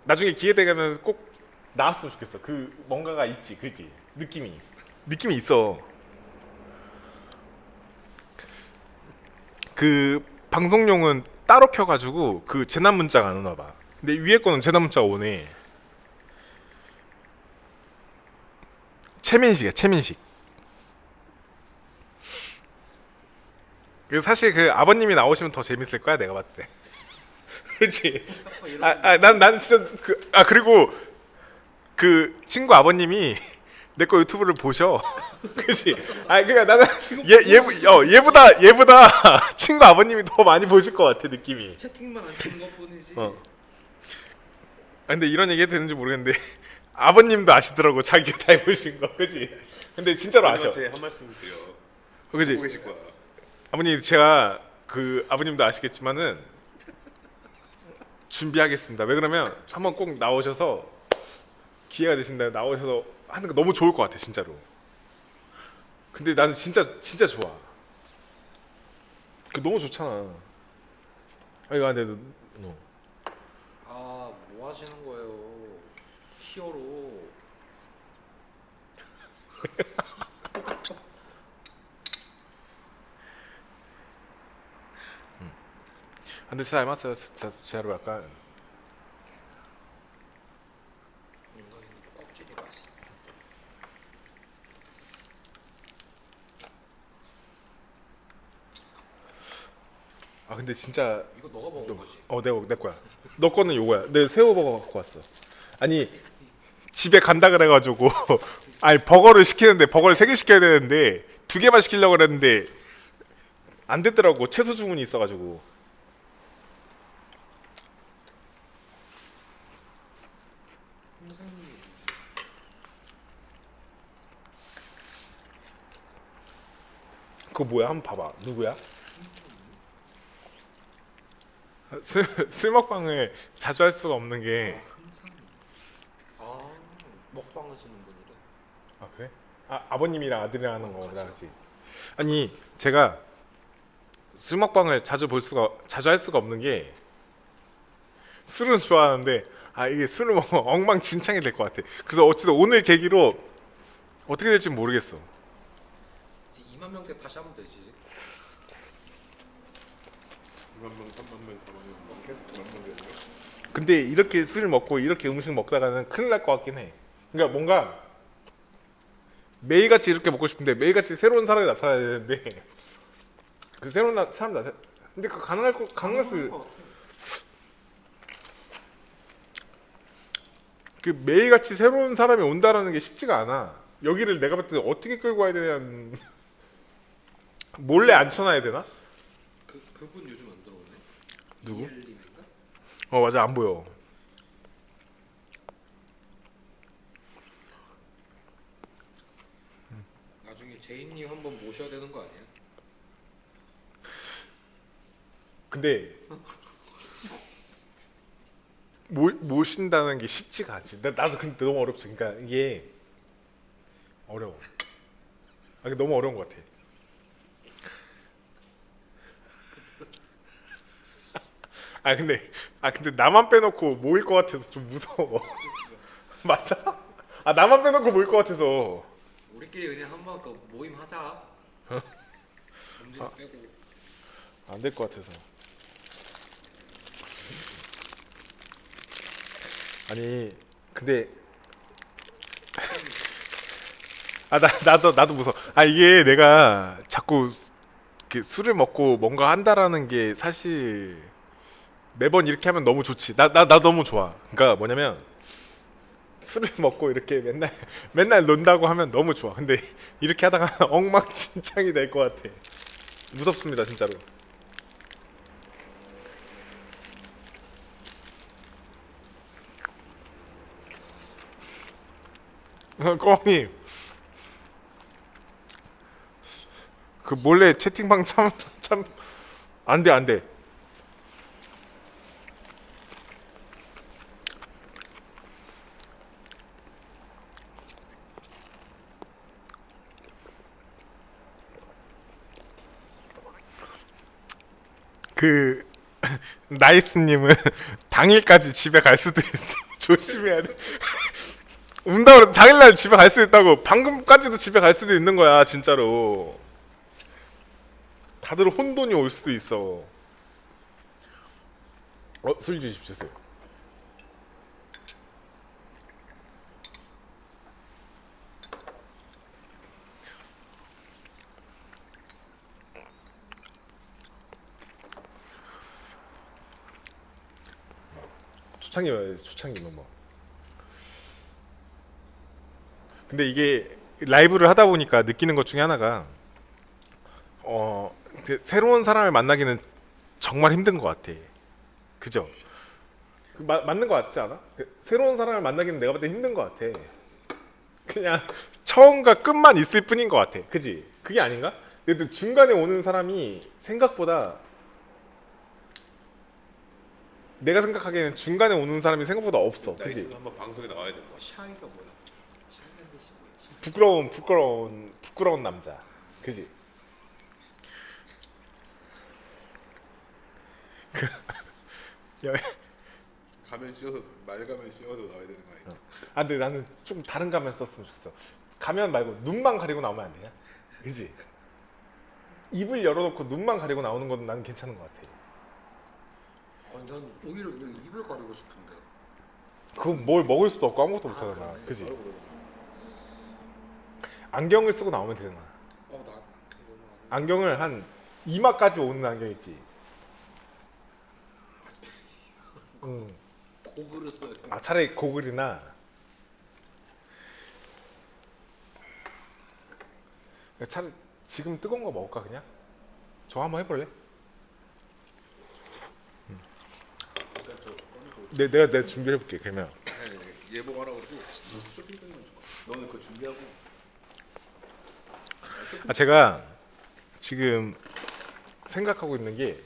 나중에 기회 되면 꼭 나왔으면 좋겠어. 그 뭔가가 있지, 그지? 느낌이 있어. 그 방송용은 따로 켜가지고 그 재난 문자가 안 오나 봐. 근데 위에 거는 재난 문자가 오네. 최민식이야, 최민식. 그래서 사실 그 아버님이 나오시면 더 재밌을 거야, 내가 봤을 때. 그렇지? 난 진짜 그리고 그 친구 아버님이 내 거 유튜브를 보셔. 그렇지? 그러니까 나는 얘보다 친구 아버님이 더 많이 보실 것 같아, 느낌이. 채팅만 안 치는 것뿐이지. 근데 이런 얘기 해도 되는지 모르겠는데 아버님도 아시더라고, 자기가 다 해보신 거, 그렇지? 근데 진짜로 아셔. 아버님한테 한 말씀 드려. 그렇지? 보고 계실 거야. 아버님, 제가 그 아버님도 아시겠지만은 준비하겠습니다. 왜 그러면 한번 꼭 나오셔서 기회가 되신다면 나오셔서 하는 거 너무 좋을 것 같아, 진짜로. 근데 나는 진짜 좋아. 그 너무 좋잖아. 이거 안 돼도 뭐 하시는 거예요? 히어로. 근데 진짜 닮았어요. 진짜로 약간. 인간은 껍질이 맛있어. 근데 진짜 이거 너가 먹은 거지? 내 거야. 너 거는 요거야. 내 새우버거 갖고 왔어. 아니 집에 간다 그래가지고 아니 버거를 시키는데 버거를 3개 시켜야 되는데 2개만 시키려고 그랬는데 안 됐더라고. 최소 주문이 있어가지고. 그거 뭐야? 한번 봐봐. 누구야? 술 먹방을 자주 할 수가 없는 게. 먹방 하시는 분이래. 그래? 아버님이랑 아들이랑 하는 거구나, 그렇지? 아니 제가 술 먹방을 자주 할 수가 없는 게 술은 좋아하는데 이게 술을 먹으면 엉망진창이 될 것 같아. 그래서 어찌든 오늘 계기로 어떻게 될지 모르겠어. 이제 2만 명대 다시 하면 되지. 2만 명, 3만 명, 4만 명 먹게? 2만 명 되는 근데 이렇게 술 먹고 이렇게 음식 먹다가는 큰일 날 것 같긴 해. 그러니까 뭔가 매일같이 이렇게 먹고 싶은데 매일같이 새로운 사람이 나타나야 되는데 그 새로운 사람 나타. 근데 그 가능할 수. 것 같아. 그 매일같이 새로운 사람이 온다라는 게 쉽지가 않아. 여기를 내가 봤을 때 어떻게 끌고 와야 되냐는 몰래 앉혀놔야 되나? 그분 요즘 안 들어오네. 누구? 이엘님인가? 맞아, 안 보여. 나중에 제이님 한번 모셔야 되는 거 아니야? 근데 모신다는 게 쉽지가 않지. 나도 근데 너무 어렵지. 그러니까 이게 어려워. 이게 너무 어려운 것 같아. 근데 나만 빼놓고 모일 것 같아서 좀 무서워. 맞아? 나만 빼놓고 모일 것 같아서. 우리끼리 그냥 한번 그 모임 하자. 문제 빼고. 안 될 것 같아서. 아니 근데 나도 무서워. 이게 내가 자꾸 이렇게 술을 먹고 뭔가 한다라는 게 사실 매번 이렇게 하면 너무 좋지. 나 너무 좋아. 그러니까 뭐냐면 술을 먹고 이렇게 맨날 논다고 하면 너무 좋아. 근데 이렇게 하다가 엉망진창이 될 것 같아. 무섭습니다, 진짜로. 꽁이 그 몰래 채팅방 참 안돼. 그 나이스님은 당일까지 집에 갈 수도 있어. 조심해야 돼. 운다고 당일날 집에 갈 수 있다고. 방금까지도 집에 갈 수도 있는 거야, 진짜로. 다들 혼돈이 올 수도 있어. 술 주십시오. 초창기면 뭐. 근데 이게 라이브를 하다 보니까 느끼는 것 중에 하나가 그 새로운 사람을 만나기는 정말 힘든 것 같아. 그죠? 맞는 것 같지 않아? 새로운 사람을 만나기는 내가 볼 때 힘든 것 같아. 그냥 처음과 끝만 있을 뿐인 것 같아. 그지? 그게 아닌가? 근데 중간에 오는 사람이 생각보다 내가 생각하기에는 중간에 오는 사람이 생각보다 없어. 그지? 나이스는 한번 방송에 나와야 될 것 같아. 샤이가 뭐야? 샤이라는 뜻이 뭐야? 부끄러운 남자. 그지? 가면 씌워서 말가면 씌워서 나와야 되는 거 아니야? 근데 나는 좀 다른 가면 썼으면 좋겠어. 가면 말고 눈만 가리고 나오면 안 되냐? 그지? 입을 열어놓고 눈만 가리고 나오는 건 난 괜찮은 것 같아. 난 오히려 그냥 입을 가리고 싶은데. 그건 뭘 먹을 수도 없고 아무것도 못하잖아. 그러네. 그지? 바로 그러네. 안경을 쓰고 나오면 되잖아. 나 이거는 안경을 한 이마까지 오는 안경 있지. 고글을 써야 돼. 차라리 고글이나 차라리 지금 뜨거운 거 먹을까 그냥? 저 한번 해볼래? 내가 준비해볼게 그러면. 예봉하라고 그러고 쇼핑백만 줘. 너는 그거 준비하고. 제가 지금 생각하고 있는 게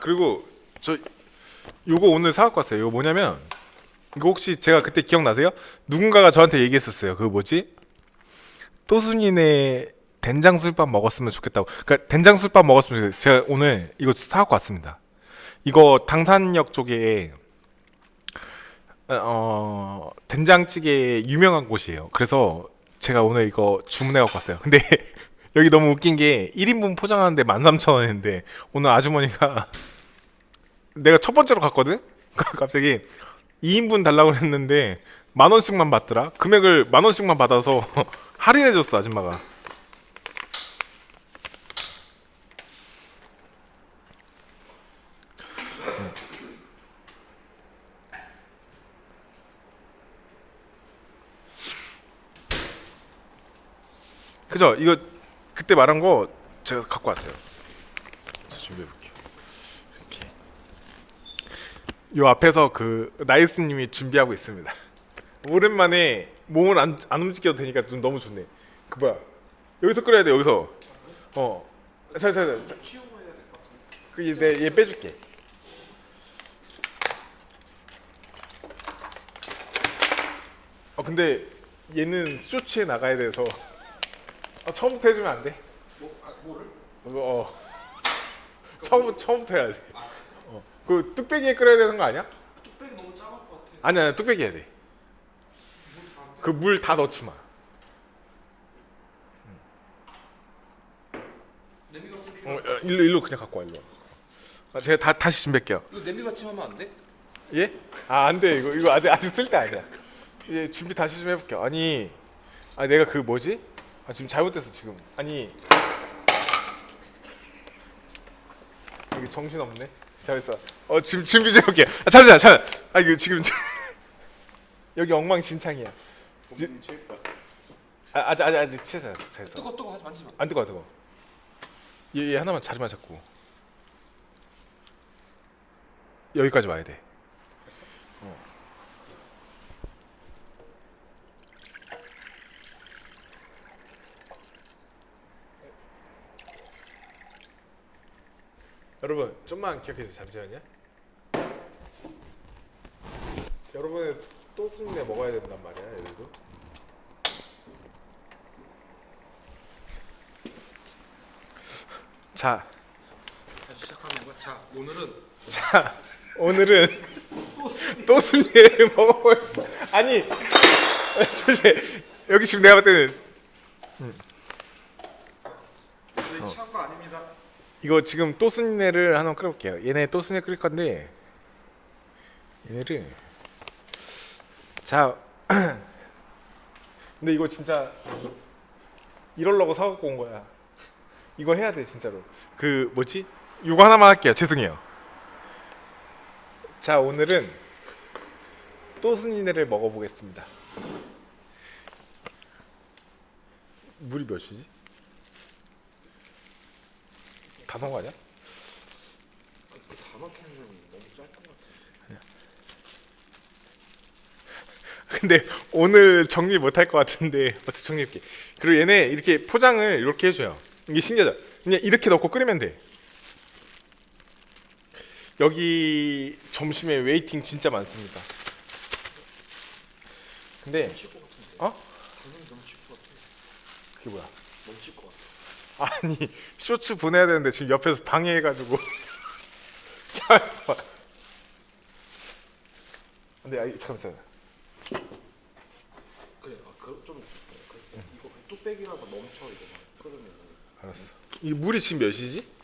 그리고 저 요거 오늘 사갖고 왔어요. 이거 뭐냐면 이거 혹시 제가 그때 기억나세요? 누군가가 저한테 얘기했었어요. 그 뭐지? 또순이네 된장술밥 먹었으면 좋겠다고. 그러니까 된장술밥 먹었으면 좋겠어요. 제가 오늘 이거 사갖고 왔습니다. 이거 당산역 쪽에 된장찌개 유명한 곳이에요. 그래서 제가 오늘 이거 주문해 갖고 왔어요. 근데 여기 너무 웃긴 게 1인분 포장하는데 13,000원인데 오늘 아주머니가 내가 첫 번째로 갔거든? 갑자기 2인분 달라고 했는데 10,000원씩만 받더라. 금액을 10,000원씩만 받아서 할인해 줬어, 아줌마가. 그죠? 이거 그때 말한 거 제가 갖고 왔어요. 자, 준비해 볼게요. 이렇게. 요 앞에서 그 나이스님이 준비하고 있습니다. 오랜만에 몸을 안 움직여도 되니까 좀 너무 좋네. 그 뭐야? 여기서 끓여야 돼. 여기서. 자. 그얘 빼줄게. 근데 얘는 쇼츠에 나가야 돼서. 처음부터 해주면 안 돼? 뭐를? 처음부터 해야 돼. 그 뚝배기에 끓여야 되는 거 아니야? 뚝배기 너무 작을 것 같아. 아니야, 뚝배기 해야 돼. 그 물 다 넣지 마. 냄비가 좀 필요해. 일로 그냥 갖고 와, 일로. 제가 다시 준비할게요. 이거 냄비 받침하면 안 돼? 예? 안 돼. 이거 아직 쓸 때 아니야. 이제 준비 다시 좀 해볼게요. 아니 내가 그 뭐지? 지금 잘못됐어 지금. 아니 여기 정신 없네. 잘했어. 지금 준비 좀 해볼게. 잠시만. 이거 지금 여기 엉망진창이야. 고민이 체육관. 아직 잘했어. 뜨거 하지 만지지 마. 안 뜨거. 얘 하나만 자리만 잡고 여기까지 와야 돼. 여러분 좀만 기억해 주세요. 잠시만요. 여러분의 또순이네 먹어야 된단 말이야. 여기도. 자, 다시 시작하는 거야. 오늘은 또순이를 먹어볼. 아니, 사실 여기 지금 내가 봤을 때는 저희 취한 거 아닙니다. 이거 지금 또순이네를 한번 끓여볼게요. 얘네 또순이 끓일 건데 얘네를 자 근데 이거 진짜 이러려고 사갖고 온 거야. 이거 해야 돼 진짜로. 그 뭐지? 이거 하나만 할게요. 죄송해요. 자, 오늘은 또순이네를 먹어보겠습니다. 물이 몇이지? 다 넣은 거 아니야? 다 막히는 건 너무 짧은 것 같아. 근데 오늘 정리 못할 것 같은데 어떻게 정리할게. 그리고 얘네 이렇게 포장을 이렇게 해줘요. 이게 신기하죠? 그냥 이렇게 넣고 끓이면 돼. 여기 점심에 웨이팅 진짜 많습니다. 근데 넘칠 것 같은데. 당연히 넘칠 것 같아. 그게 뭐야? 넘칠 것 같아. 아니 쇼츠 보내야 되는데 지금 옆에서 방해해가지고 잠깐만. 근데 잠깐만. 그래, 좀 이거 뚝배기라서 멈춰 이거 막 끓으면. 알았어. 이 물이 지금 몇이지?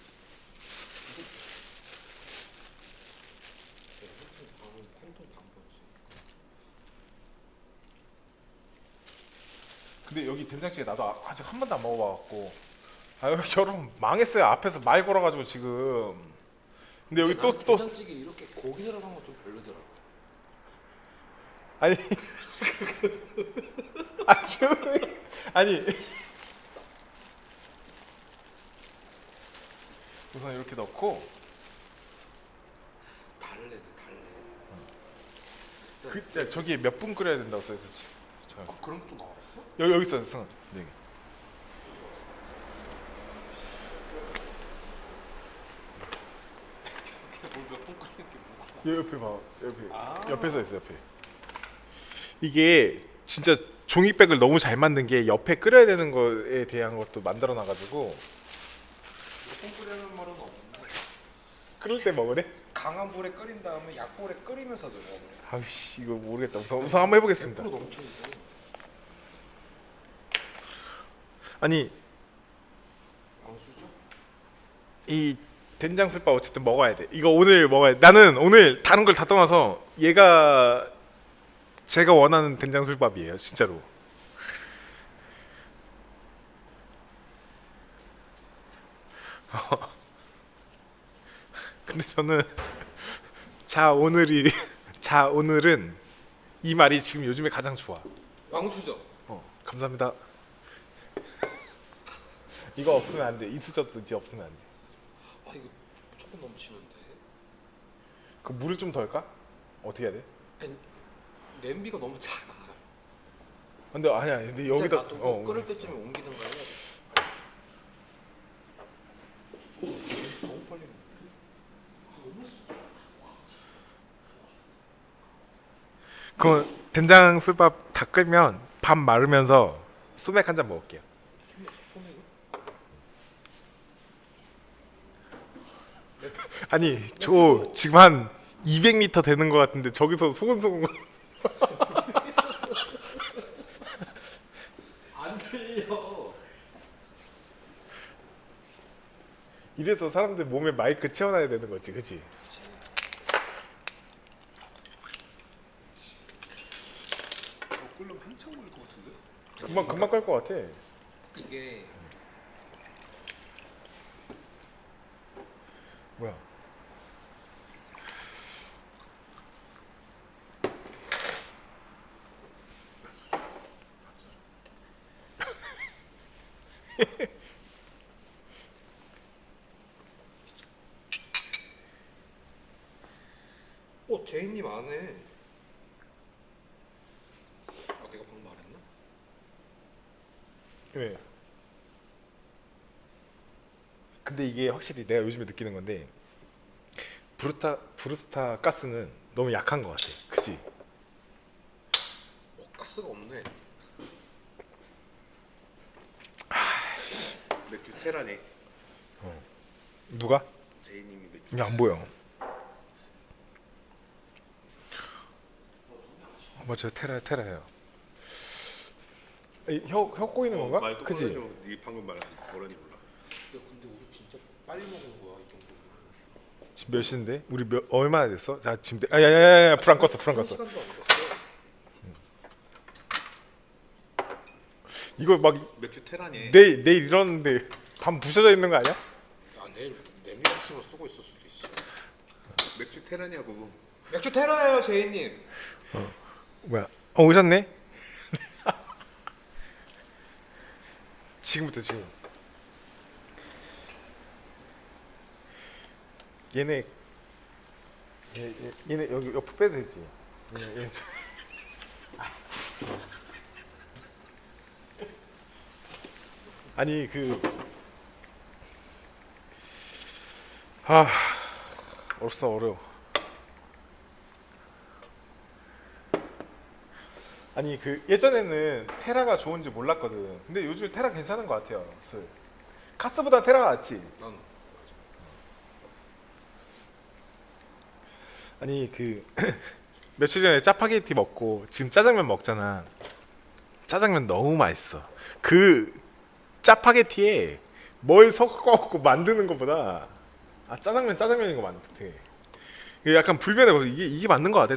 근데 여기 된장찌개 나도 아직 한 번도 안 먹어봐갖고 여러분 망했어요. 앞에서 말 걸어가지고 지금. 근데 여기 또 된장찌개 이렇게 고기 들어간 거 좀 별로더라. 아니 아니 우선 이렇게 넣고 달래. 저기 몇 분 끓여야 된다고 써있었지. 그런 것도 나왔어? 여기 있어 승은. 여기. 몇분 끓이는 게 뭐야? 옆에 봐. 옆에. 옆에서 있어 옆에. 이게 진짜 종이백을 너무 잘 만든 게 옆에 끓여야 되는 거에 대한 것도 만들어 놔가지고 콩 끓이는 말은 없는데 끓일 때 먹으래? 강한 불에 끓인 다음에 약불에 끓이면서 넣어 그래. 아이씨 이거 모르겠다. 우선 한번 해보겠습니다. 100% 넘치니까. 아니 왕수죠? 이 된장술밥 어쨌든 먹어야 돼. 이거 오늘 먹어야 돼. 나는 오늘 다른 걸 다 떠나서 얘가 제가 원하는 된장술밥이에요, 진짜로. 근데 저는 자 오늘은 이 말이 지금 요즘에 가장 좋아. 왕수죠? 감사합니다. 이거 없으면 안 돼. 이수저도 이제 없으면 안 돼. 아 이거 조금 넘치는데. 그 물을 좀 덜까? 어떻게 해야 돼? 아니, 냄비가 너무 작아. 근데 아니야. 근데 여기다 놔두고 끓을 때쯤에 옮기든가 해야 돼. 너무 빨리. 그 된장술밥 다 끓면 밥 마르면서 소맥 한 잔 먹을게요. 아니 저 지금 한 200m 되는 것 같은데 저기서 소곤소곤 안 들려. 이래서 사람들 몸에 마이크 채워놔야 되는 거지, 그치? 끓으면 한참 걸릴 것 같은데? 금방 끌 것 같아. 이게 뭐야? 제이님 안 해. 아 내가 방금 말했나? 왜? 근데 이게 확실히 내가 요즘에 느끼는 건데 브루스타 가스는 너무 약한 것 같아, 그치? 가스가 없네. 맥주 테라네. 누가? 제이님이 맥주. 이게 안 보여. 맞아요, 테라예요. 혀 꼬이는 건가? 말 똑바로 그치? 해줘. 네 방금 말한 뭐라니 몰라. 근데 우리 진짜 빨리 먹은 거야 이 정도면. 지금 몇 시인데? 우리 얼마나 됐어? 자 지금 야야야야 불 안 껐어. 한 시간도 안 됐어. 이거 막 맥주 테라네. 내일 일어났는데 밤 부셔져 있는 거 아니야? 야 내일 냄비 같은 거 쓰고 있을 수도 있어. 맥주 테라냐고. 맥주 테라예요 제이님. 뭐야? 오셨네? 지금부터 지금. 얘네 여기 옆에 빼도 되지? 얘네. 아니 어려워. 아니 예전에는 테라가 좋은지 몰랐거든. 근데 요즘 테라 괜찮은 것 같아요. 술. 카스보다 테라가 낫지. 난 맞아. 아니 며칠 전에 짜파게티 먹고 지금 짜장면 먹잖아. 짜장면 너무 맛있어. 그 짜파게티에 뭘 섞어갖고 만드는 것보다 짜장면인 거 같아. 이게 약간 불변해. 이게 맞는 것 같아.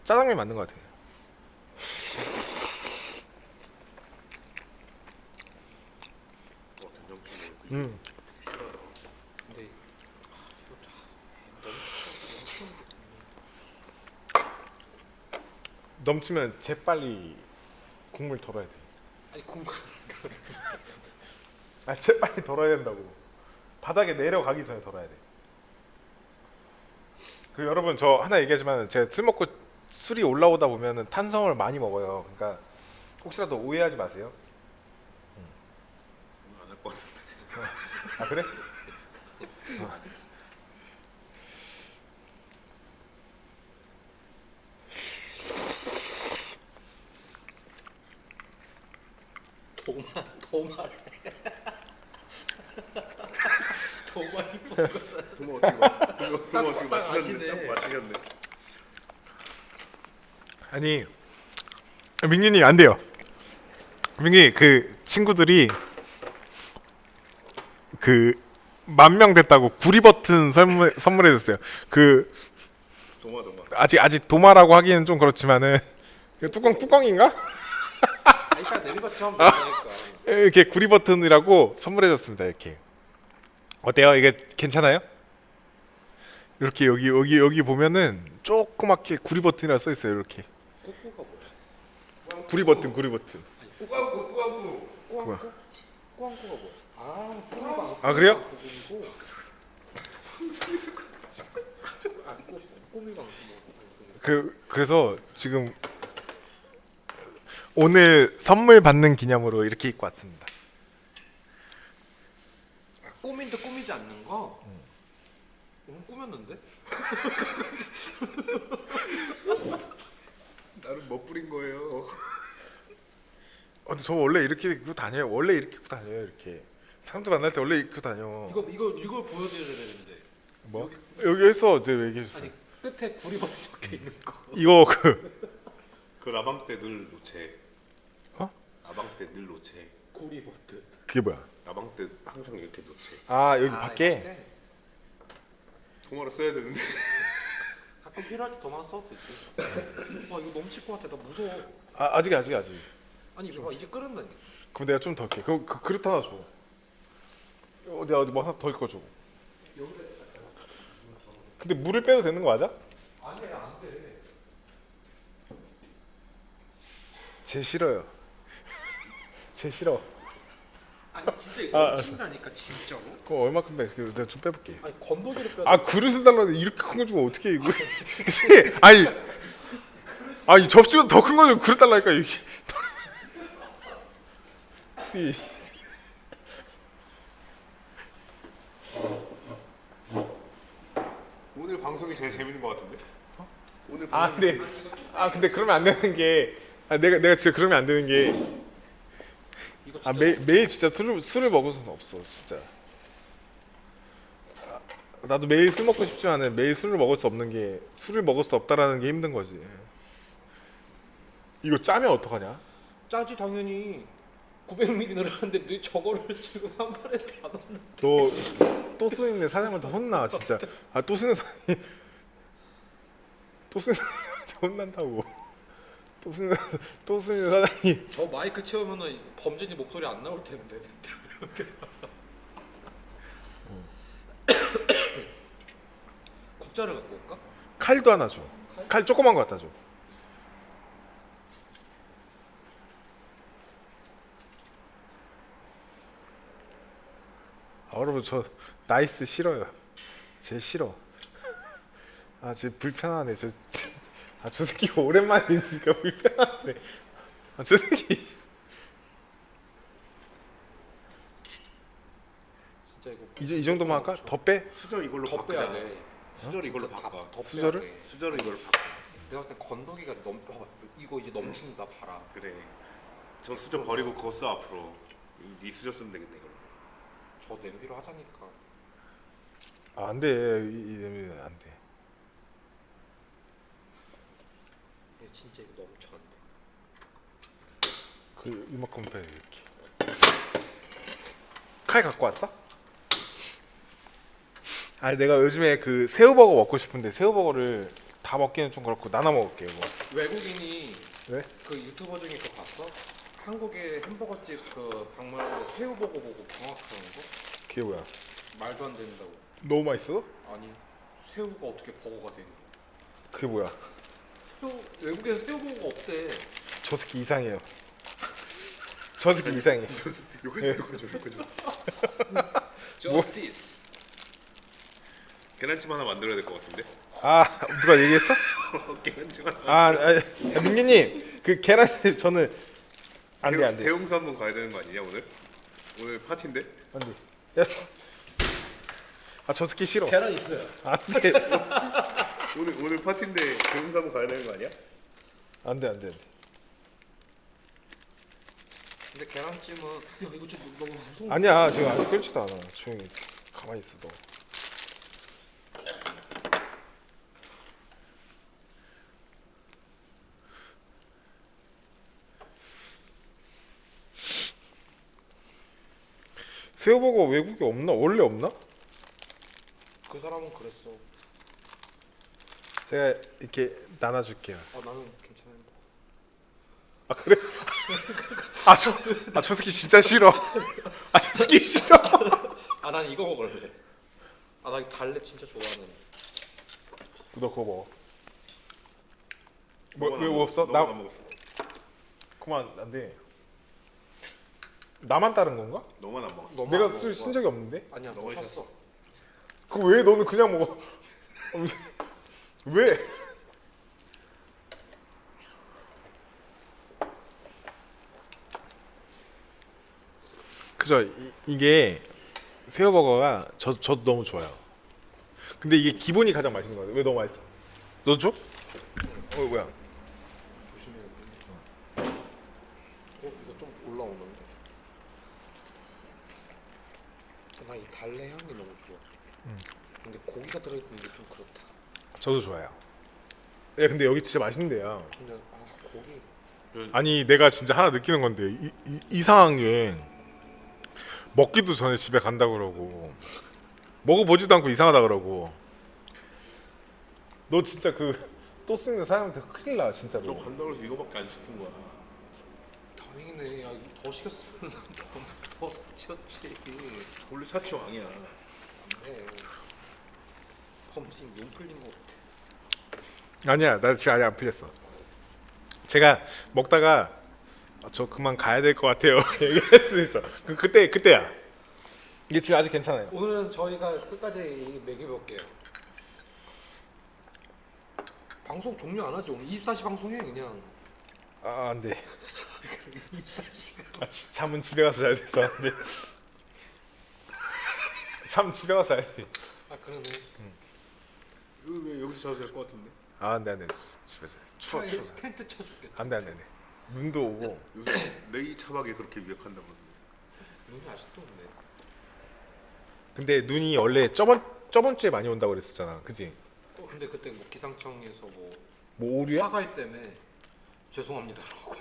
짜장면 맞는 것 같아. 된장찌개. 근데 넘치면 재빨리 국물 덜어야 돼. 아니 국물 재빨리 덜어야 된다고. 바닥에 내려가기 전에 덜어야 돼. 여러분 저 하나 얘기하지만 제가 술 먹고 술이 올라오다 보면은 탄수화물 많이 먹어요. 그러니까 혹시라도 오해하지 마세요. 안 할 것 같은데. 아 그래? 도마래. 도마 이쁜 거 사. 도마 어떻게 딱 아시네. 맞추셨네. 딱 맞추셨네. 아니 민기님 안 돼요. 민기 그 친구들이 그 10,000명 됐다고 구리 버튼 선물해줬어요. 그 도마. 아직 도마라고 하기는 좀 그렇지만은 그 뚜껑인가? 아, 일단 내리받침 하면 되니까. 이렇게 구리 버튼이라고 선물해줬습니다. 이렇게 어때요? 이게 괜찮아요? 이렇게 여기 보면은 조그맣게 구리 버튼이라 써 있어요. 이렇게 꼬꼬가 뭐야? 구리 버튼. 꾸안꾸. 꼬꼬가 뭐야? 아, 꼬리가 아 그래요? 꼬미고. 아, 꼬미가 그래서 지금 오늘 선물 받는 기념으로 이렇게 입고 왔습니다. 꾸민데 꾸미지 않는 거? 꾸몄는데? 나는 멋부린 거예요. 근데 저 원래 이렇게 입고 다녀요. 원래 이렇게 입고 다녀요. 이렇게 사람들 만날 때 원래 입고 다녀. 이걸 보여드려야 되는데. 뭐? 여기에서 네, 얘기해 주세요. 아니 끝에 구리 버튼 적혀 있는 거. 이거 그 라방 때 늘 놓채. 어? 라방 때 늘 놓채. 구리 버튼. 그게 뭐야? 라방 때 항상 이렇게 놓채. 아 여기 밖에. 이렇게? 통화로 써야 되는데. 가끔 필요할 때 더만 써도 되지. 와 이거 넘칠 것 같아. 나 무서워. 아직. 아니 이거 봐 이제 끓는다니까. 그럼 내가 좀 더 할게. 그 그릇 하나 줘. 내가 어디 뭐 하나 더 읽어줘. 근데 물을 빼도 되는 거 맞아? 아니야 안 돼. 제 싫어요. 제 싫어. 아니 진짜 이거 아, 넘친다니까 진짜로. 그거 얼마큼 빼? 내가 좀 빼볼게. 아니 건더기를 빼. 아 그릇을 달라는데 이렇게 큰 거 주면 어떻게 이거? 아니 접시가 더 큰 거 좀 그릇 달라니까 이게. 오늘 방송이 제일 재밌는 것 같은데? 오늘 근데 그러면 안 되는 게 내가 진짜 그러면 안 되는 게 이거 진짜 매일 진짜 술을 먹을 수는 없어 진짜. 나도 매일 술 먹고 싶지만은 매일 술을 먹을 수 없는 게 술을 먹을 수 없다라는 게 힘든 거지. 이거 짜면 어떡하냐? 짜지 당연히. 900ml 늘었는데 너 저거를 지금 한 번에 다 넣는. 너 또 쓰는 사장님한테 혼나 진짜. 또 쓰는 사장님한테 혼난다고. 또 쓰는 사장님. 저 마이크 채우면은 범진이 목소리 안 나올 텐데. 국자를 갖고 올까? 칼도 하나 줘. 칼 조그만 거 갖다 줘. 여러분 저 나이스 싫어요. 쟤 싫어. 쟤 불편하네. 저 새끼 오랜만에 있으니까 불편하네. 저 새끼. 진짜 이거 이 정도만 할까? 더 빼? 수저 이걸로 더 빼야 바꾸자. 돼. 수저를 이걸로 진짜 바꿔. 더 수저를? 빼야 돼. 수저를 이걸로 바꿔. 내가 볼땐 건더기가 봐봐. 이거 이제 넘친다 봐라. 그래. 저 수저 버리고 그거 써 앞으로. 네 수저 쓰면 되겠네 이걸로. 저 냄비로 하자니까. 안 돼. 이 냄비는 안 돼. 얘 진짜 이거 넘쳐 안 돼. 이만큼 빼 이렇게. 칼 갖고 왔어? 내가 요즘에 그 새우버거 먹고 싶은데 새우버거를 다 먹기는 좀 그렇고 나눠 먹을게 이거. 외국인이 왜? 그 유튜버 중에 그거 봤어? 한국의 햄버거집 그 방문하는데 새우버거 보고 경악하는 거? 그게 뭐야? 말도 안 된다고. 너무 맛있어? 아니 새우가 어떻게 버거가 되니? 그게 뭐야? 외국에서 새우버거가 없대. 저 새끼 이상해요. 저 새끼 이상해. 요거 좀. 저스티스. 계란찜 하나 만들어야 될 것 같은데. 누가 얘기했어? 계란찜 하나. 민기님 그 계란 저는 안 돼. 대용수 한번 가야 되는 거 아니냐 오늘? 오늘 파티인데? 안 돼. 야, 저 새끼 싫어. 계란 있어요. 안 돼. 오늘 파티인데 대용수 한번 가야 되는 거 아니야? 안 돼. 근데 계란찜은 야 이거 좀 너무 무서운. 아니야 지금 아직 끓지도 않아. 조용히 가만히 있어 너. 새우버거 외국에 없나? 원래 없나? 그 사람은 그랬어. 제가 이렇게 나눠줄게요. 나는 괜찮아요. 아 그래? 저 새끼 진짜 싫어. 저 새끼 싫어. 난 이거 먹을래. 나 이 달래 진짜 좋아하는. 너 그거 먹어. 너만 왜 안 없어? 너만 안 먹었어. 그만 안 돼. 나만 따른 건가? 너만 안 먹었어. 너만 내가 안 술 먹을 신 거야. 적이 없는데? 아니야 너 너가 샀어. 그 왜 너는 그냥 먹어? 왜? 그죠? 이게 새우버거가 저도 너무 좋아요. 근데 이게 기본이 가장 맛있는 거 같아요. 왜 너무 맛있어? 너도 줘? 뭐야? 조심해야 돼. 이거 좀 올라오는데. 나 이 달래 향이 너무 좋아. 근데 고기가 들어있는 게 좀 그렇다. 저도 좋아요. 야 근데 여기 진짜 맛있는데요. 근데 고기. 아니 내가 진짜 하나 느끼는 건데 이상한 게 먹기도 전에 집에 간다 그러고 먹어보지도 않고 이상하다 그러고 너 진짜 그 또 쓰는 사람한테 큰일 나 너 진짜로. 간다고 해서 이거밖에 안 시킨 거야. 다행이네. 야 이거 더 시켰으면 더 사치였지. 원래 사치 왕이야. 네. 범죄인 눈 풀린 것 같아. 아니야 나 지금 아직 안 풀렸어. 제가 먹다가 저 그만 가야 될 것 같아요 얘기할 수 있어. 그때야. 이게 지금 아직 괜찮아요. 오늘은 저희가 끝까지 먹여볼게요. 방송 종료 안 하지 오늘 24시 방송해 그냥. 안 돼. 24시간. 잠은 집에 가서 자야 돼서 안 돼. 잠 집에 가서 자야지. 그러네. 이거 왜 여기서 자도 될 것 같은데? 안 돼. 집에 자. 추워. 텐트 쳐줄게. 안 돼. 눈도 오고. 요새 레이 차박에 그렇게 유약한다고 그러는데. 눈이 아직도 없네. 근데 눈이 원래 저번 주에 많이 온다고 그랬었잖아. 그지? 근데 그때 뭐 기상청에서 뭐 오류야? 사과일 때문에 죄송합니다라고.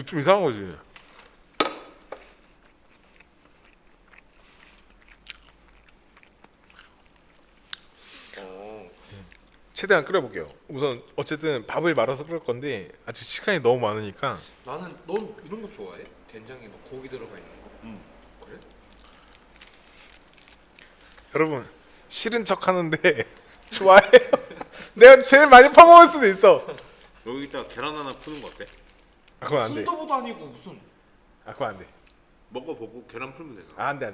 좀 이상한 거지. 최대한 끓여볼게요. 우선 어쨌든 밥을 말아서 끓일 건데 아직 시간이 너무 많으니까. 나는 넌 이런 거 좋아해? 된장에 막 고기 들어가 있는 거? 그래? 여러분 싫은 척 하는데 좋아해요. 내가 제일 많이 퍼먹을 수도 있어. 여기다가 계란 하나 푸는 거 어때? 그건 안 돼. 순두부도 아니고 무슨 그건 안 돼. 먹어보고 계란 풀면 되잖아. 안 돼.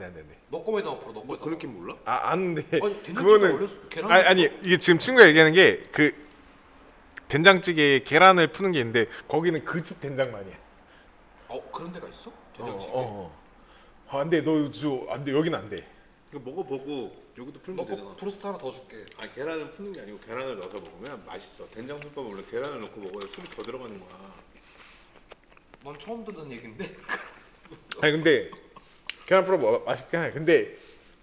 너 거에다 앞으로 너 뭐 거에다. 그 느낌 몰라? 안 돼. 아니 된장찌개 그거는 원래 계란. 아니 이게 지금 친구가 얘기하는 게 그 된장찌개에 계란을 푸는 게 있는데 거기는 그 집 된장만이야. 그런 데가 있어? 된장찌개. 안 돼. 안 돼. 여기는 안 돼. 이거 먹어보고 여기도 풀면 너 되잖아. 거 브루스타 하나 더 줄게. 아니 계란을 푸는 게 아니고 계란을 넣어서 먹으면 맛있어. 된장국밥 원래 계란을 넣고 먹어야 술이 더 들어가는 거야. 넌 처음 듣는 얘긴데. 아니 근데 계란 풀어 맛있긴 해. 근데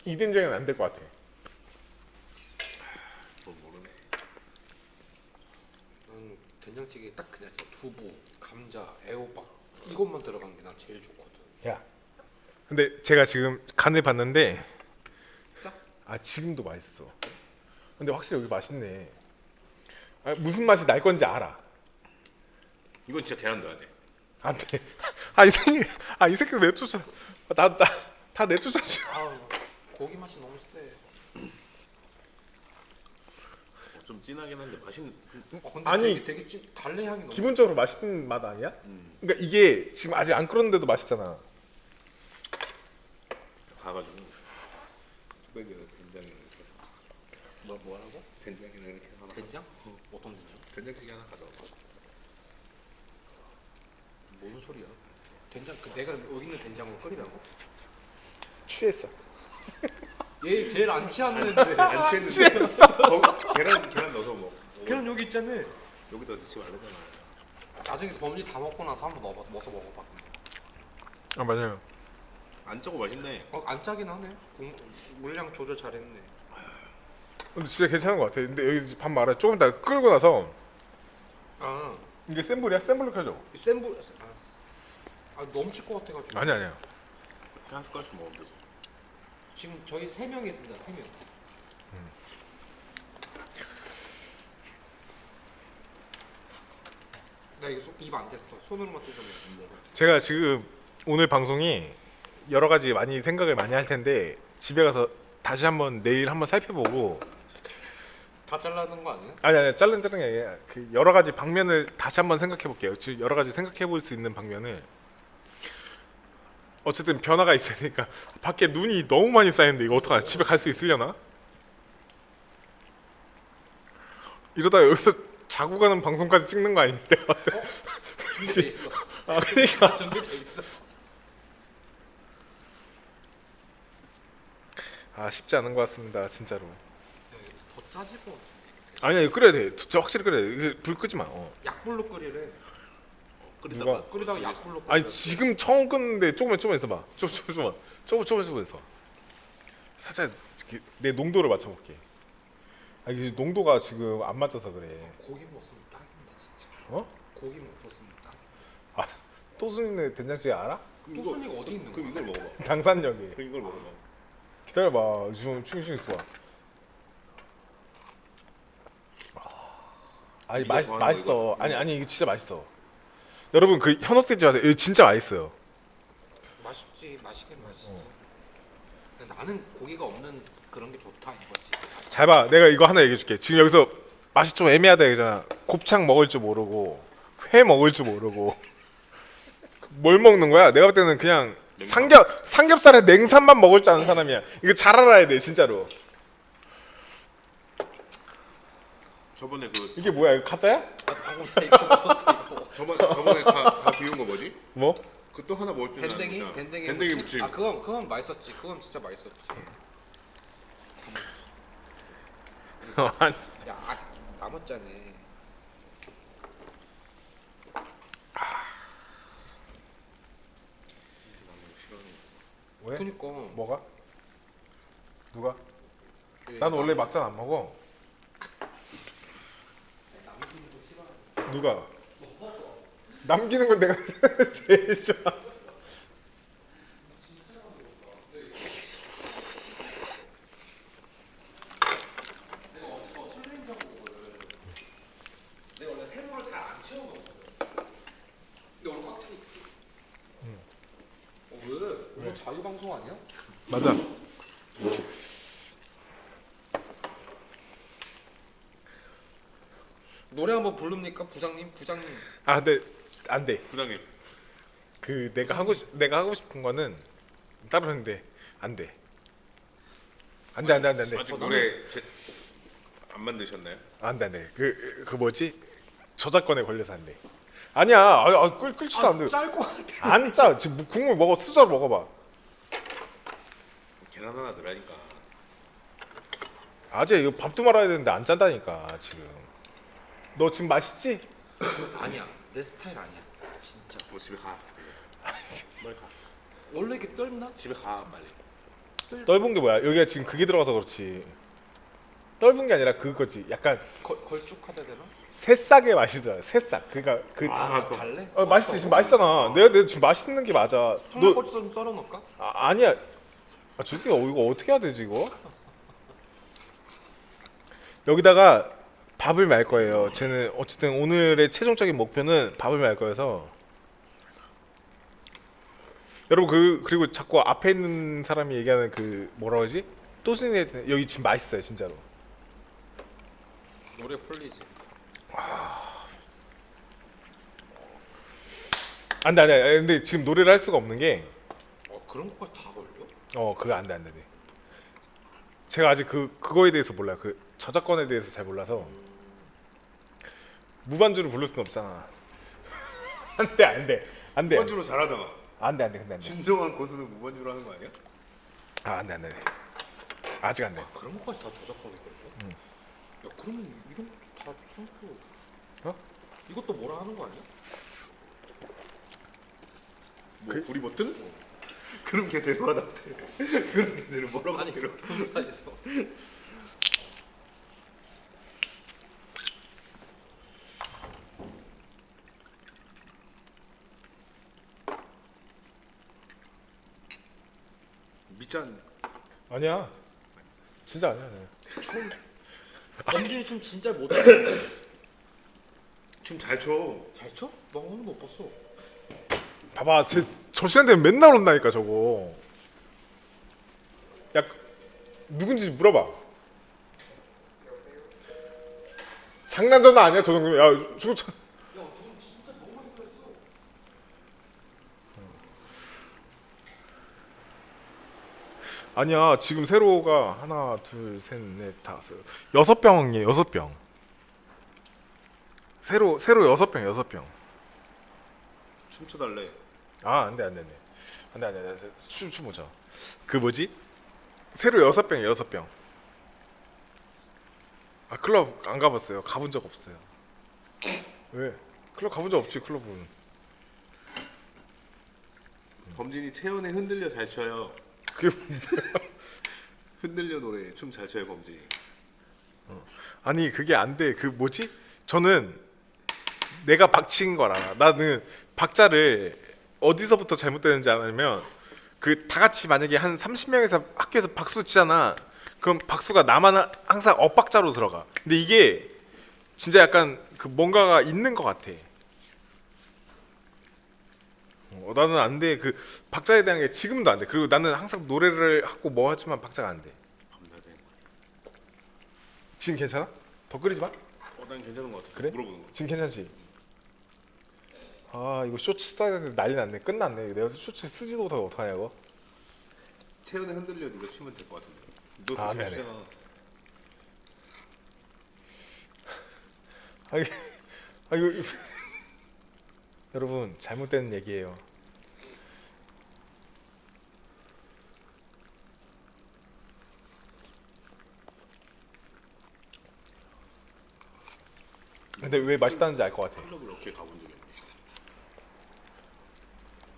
이 된장은 안 될 것 같아. 그건 모르네. 난 된장찌개 딱 그냥 두부, 감자, 애호박 이것만 들어간 게 난 제일 좋거든. 야. 근데 제가 지금 간을 봤는데 짜? 지금도 맛있어. 근데 확실히 여기 맛있네. 무슨 맛이 날 건지 알아. 이건 진짜 계란 넣어야 돼. 안 돼. 이 새끼 내쫓아. 다 내쫓아지. 고기 맛이 너무 세. 좀 진하긴 한데 맛있는. 근데 아니, 되게 달래 향이 너무. 기본적으로 맛있는 맛 아니야? 그러니까 이게 지금 아직 안 끓었는데도 맛있잖아. 가가지고 뚝배기를 된장에 이렇게 뭐라고? 된장이랑 이렇게 하나. 된장? 어떤 된장? 된장찌개 하나 가져와. 뭔 소리야? 된장 내가 여기 있는 된장으로 끓이라고? 취했어. 얘 제일 안 취했는데. 안 취했는데 계란 넣어서 먹어. 계란 여기 있잖아. 여기다 넣지 말래잖아. 나중에 범지 다 먹고 나서 한번 넣어서 먹어봐. 아 맞아요. 안 짜고 맛있네. 안 짜긴 하네. 물량 조절 잘했네. 근데 진짜 괜찮은 것 같아. 근데 여기 밥 말아 조금 더 끓고 나서 아, 이게 센 불이야? 센 불로 켜줘. 센 불. 너무 칠 것 같아가지고. 아니야. 한 숟갈씩 먹으면 되지. 지금 저희 3명이 있습니다. 3명. 나 이거 입 안 됐어. 손으로만 뜯으면 안 먹어. 제가 지금 오늘 방송이 여러 가지 많이 생각을 많이 할 텐데 집에 가서 다시 한번 내일 한번 살펴보고 다 잘라는 거 아니야? 아니 자른 게 아니라 그 여러 가지 방면을 다시 한번 생각해 볼게요. 즉 여러 가지 생각해 볼 수 있는 방면을 어쨌든 변화가 있으니까 밖에 눈이 너무 많이 쌓이는데 이거 어떡하냐? 집에 갈 수 있으려나? 이러다 여기서 자고 가는 방송까지 찍는 거 아닌데? 준비돼 있어. 아 그러니까 준비돼 있어. 아 쉽지 않은 것 같습니다 진짜로. 더 짜질 것 같은데. 아니야 이거 끓여야 돼. 진짜 확실히 끓여야 돼. 이거 불 끄지 마. 약불로 끓이래. 누가? 끓이다가 약불로 끓여. 아니 지금 처음 끓는데 조금만 있어봐. 조금만 있어. 살짝 이렇게 내 농도를 맞춰볼게. 아 이게 농도가 지금 안 맞아서 그래. 고기 먹었으면 딱인데 진짜. 어? 고기 먹었으면 딱. 아 또순이네 된장찌개 알아? 또순이가 어디 있는 그럼 거야? 이걸 먹어봐. 당산역에. 그럼 이걸 먹어봐. 기다려봐. 좀 충신 있어봐. 아니 네가 좋아하는 맛있어. 거 이거? 아니 이거 진짜 맛있어. 여러분 그 현혹되지 마세요. 이거 진짜 맛있어요. 맛있지. 맛있긴 맛있어. 근데 나는 고기가 없는 그런 게 좋다 이거지. 잘 봐. 내가 이거 하나 얘기해줄게. 지금 여기서 맛이 좀 애매하다 이잖아. 곱창 먹을 줄 모르고 회 먹을 줄 모르고 뭘 먹는 거야? 내가 볼 때는 그냥 삼겹살에 냉삼만 먹을 줄 아는 사람이야. 이거 잘 알아야 돼 진짜로. 저번에 그 이게 뭐야? 이거 가짜야? 방금 나 이거 먹었어 이거. 저번에 다 비운 거 뭐지? 뭐? 그 또 하나 먹을 줄 아는 밴댕이? 거잖아. 밴댕이 밴댕이 무침. 그건 맛있었지. 그건 진짜 맛있었지. 아니, 야, 남았잖아. 왜? 그니까. 뭐가? 누가? 예, 난 원래 막장 안 먹어. 누가? 남기는 걸 내가 제일 좋아. 내가 원래 세모를 잘 안 채워 먹어. 근데 오늘 꽉 차 있지. 왜? 오늘 자유 방송 아니야? 맞아. 노래 한번 부릅니까, 부장님? 부장님. 아, 근데 안 돼. 부장님. 그 내가 하고 싶은 거는 따로 했는데 안 돼. 안 돼. 아직 노래 안 만드셨나요? 안 돼. 그 뭐지? 저작권에 걸려서 안 돼. 아니야. 끓지도 안 돼. 짤것 같아. 안 짜. 지금 국물 먹어. 수저로 먹어봐. 계란 하나 넣으라니까. 아재 이거 밥도 말아야 되는데 안 짠다니까 지금. 너 지금 맛있지? 아니야, 내 스타일 아니야. 진짜. 뭐 집에 가. 빨리 가. 원래 이렇게 떫나? 집에 가 빨리. 떫은 게 뭐야? 여기가 지금 그게 들어가서 그렇지. 떫은 게 아니라 그거지. 약간 걸쭉하다 되나? 새싹의 맛이더라. 새싹. 그러니까 그 달래? 맛있지. 지금 맛있잖아. 내가 지금 맛있는 게 맞아. 청양고추 좀 썰어 넣을까? 아니야. 아, 솔직히 이거 어떻게 해야 되지 이거? 여기다가 밥을 말 거예요. 쟤는 어쨌든 오늘의 최종적인 목표는 밥을 말 거여서. 여러분 그리고 자꾸 앞에 있는 사람이 얘기하는 그 뭐라 그러지? 또순이 여기 지금 맛있어요 진짜로. 노래 풀리지. 안 돼. 근데 지금 노래를 할 수가 없는 게 그런 거가 다 걸려? 그거 안 돼. 제가 아직 그거에 대해서 몰라요. 그 저작권에 대해서 잘 몰라서 무반주를 부를 수는 없잖아. 안 돼. 무반주로 잘하잖아. 안 돼. 근데 안 돼. 진정한 고수는 무반주로 하는 거 아니야? 안 돼. 아직 안 돼. 그런 것까지 다 저작권이 걸려? 야, 그러면 이런 것도 다 상표. 어? 이것도 뭐라 하는 거 아니야? 뭐 구리 버튼? 그럼 걔 데려와 나한테. 그럼 걔 데려 뭐라고 아니 데려? 본사에서 밑잔 아니야. 진짜 아니야. 네. 범준이 춤 진짜 못해. 춤 잘 춰. 잘 춰? 나 오늘 못 봤어. 봐봐, 저 시간 되면 맨날 온다니까 저거. 야, 누군지 물어봐. 장난 전화 아니야 저 정도면? 야, 저거 참. 아니야, 지금 세로가 하나, 둘, 셋, 넷, 다섯, 6병이에요, 6병. 세로 6병, 6병. 춤춰달래. 아, 안 돼. 춤 보자. 그 뭐지? 세로 6병, 6병. 아, 클럽 안 가봤어요. 가본 적 없어요. 왜? 클럽 가본 적 없지, 클럽은. 범진이 채연의 흔들려 잘 춰요. 그게 흔들려 노래 춤 잘 춰요 범진이. 아니, 그게 안 돼. 그 뭐지? 저는 내가 박치인 걸 알아. 나는 박자를 어디서부터 잘못되는지 알면 그 다 같이 만약에 한 30명에서 학교에서 박수 치잖아. 그럼 박수가 나만 항상 엇박자로 들어가. 근데 이게 진짜 약간 그 뭔가가 있는 것 같아. 나는 안 돼. 그 박자에 대한 게 지금도 안 돼. 그리고 나는 항상 노래를 하고 뭐 하지만 박자가 안 돼. 겁나 돼. 지금 괜찮아? 더 끓이지 마. 난 괜찮은 것 같아. 그래? 물어보는 거. 지금 괜찮지? 아, 이거 쇼츠 써야 되는데 난리 났네. 끝났네. 내가 쇼츠 쓰지도 못하고 어떡하냐고. 채연의 흔들려 네가 추면 될 것 같은데. 너도 아, 잘 네네. 추잖아. 아니, 아니 여러분 잘못된 얘기예요. 근데 왜 맛있다는지 알 것 같아. 클럽을 어떻게 가본 적이 없네.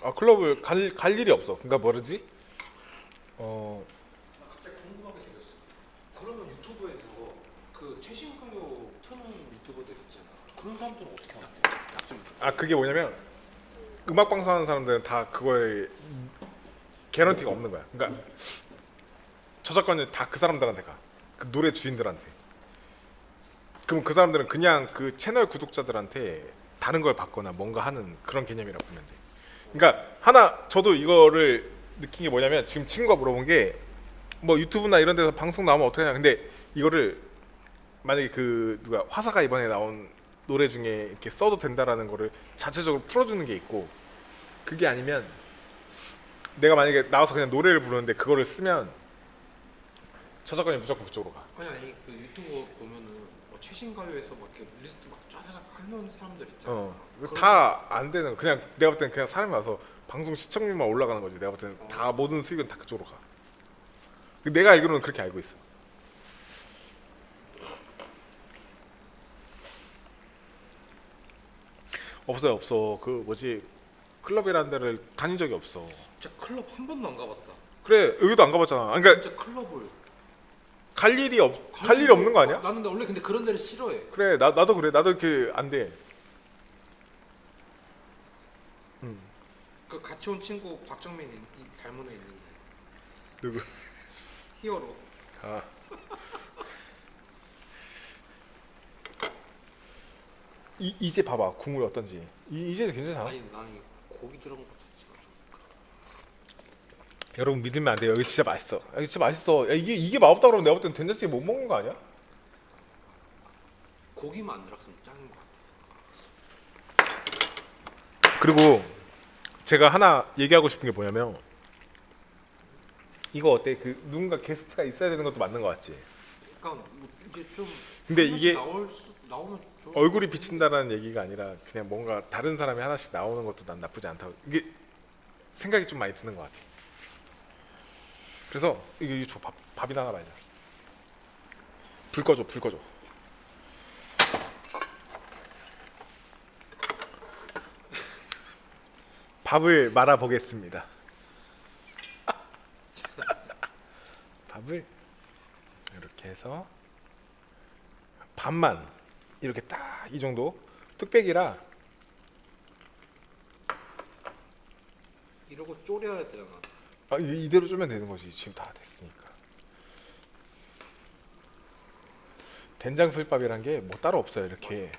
아, 클럽을 갈 일이 없어. 그러니까 뭐라지? 갑자기 궁금하게 생겼어. 그러면 유튜브에서 그 최신 가요 트는 유튜버들 있잖아. 그런 사람들은 어떻게 하는데? 아, 그게 뭐냐면 음악 방송하는 사람들은 다 그거에 개런티가 없는 거야. 그러니까 저작권이 다 그 사람들한테 가. 그 노래 주인들한테. 그럼 그 사람들은 그냥 그 채널 구독자들한테 다른 걸 받거나 뭔가 하는 그런 개념이라고 보면 돼. 그러니까 하나 저도 이거를 느낀 게 뭐냐면 지금 친구가 물어본 게 뭐 유튜브나 이런 데서 방송 나오면 어떻게 하냐. 근데 이거를 만약에 그 누가 화사가 이번에 나온 노래 중에 이렇게 써도 된다라는 거를 자체적으로 풀어주는 게 있고, 그게 아니면 내가 만약에 나와서 그냥 노래를 부르는데 그거를 쓰면 저작권이 무조건 그쪽으로 가. 아니 그 유튜브 보면은 뭐 최신 가요에서 막 이렇게 리스트 막 쫙 해놓은 사람들 있잖아. 다 안 되는 거. 그냥 내가 볼 때는 그냥 사람이 와서 방송 시청률만 올라가는 거지. 내가 볼 때는 다 모든 수익은 다 그쪽으로 가. 내가 알기로는 그렇게 알고 있어. 없어. 그 뭐지, 클럽이라는 데를 다닌 적이 없어. 진짜 클럽 한 번도 안 가봤다. 그래, 여기도 안 가봤잖아. 그러니까 진짜 클럽을 갈 일이 없는 거 아니야? 나는 원래 근데 그런 데를 싫어해. 그래, 나도 그래. 나도 이렇게 안 돼. 그 같이 온 친구 박정민이 닮은 애 있는데 누구? 히어로. 아. 이제 봐봐 국물 어떤지. 이제 괜찮아. 아니 나는 고기 들어간 거 자체가 좀. 여러분 믿으면 안 돼요. 여기 진짜 맛있어. 여기 진짜 맛있어. 야, 이게 맛없다 그러면 내가 볼 땐 된장찌개 못 먹는 거 아니야? 고기만 안 들어갔으면 짱인 것 같아. 그리고 제가 하나 얘기하고 싶은 게 뭐냐면, 이거 어때? 그 누군가 게스트가 있어야 되는 것도 맞는 거 같지? 그러니까 뭐 이제 좀. 근데 한 번씩 이게 나오면 좋을 얼굴이 것 같아. 비친다라는 얘기가 아니라 그냥 뭔가 다른 사람이 하나씩 나오는 것도 난 나쁘지 않다고. 이게 생각이 좀 많이 드는 것 같아. 그래서 이거 줘. 밥이나 하나 말자. 불 꺼줘. 밥을 말아 보겠습니다. 밥을 이렇게 해서 반만 이렇게 딱 이 정도 뚝배기라. 이러고 졸여야 되잖아. 이대로 쫄면 되는 거지. 지금 다 됐으니까. 된장 술밥이란 게 뭐 따로 없어요. 이렇게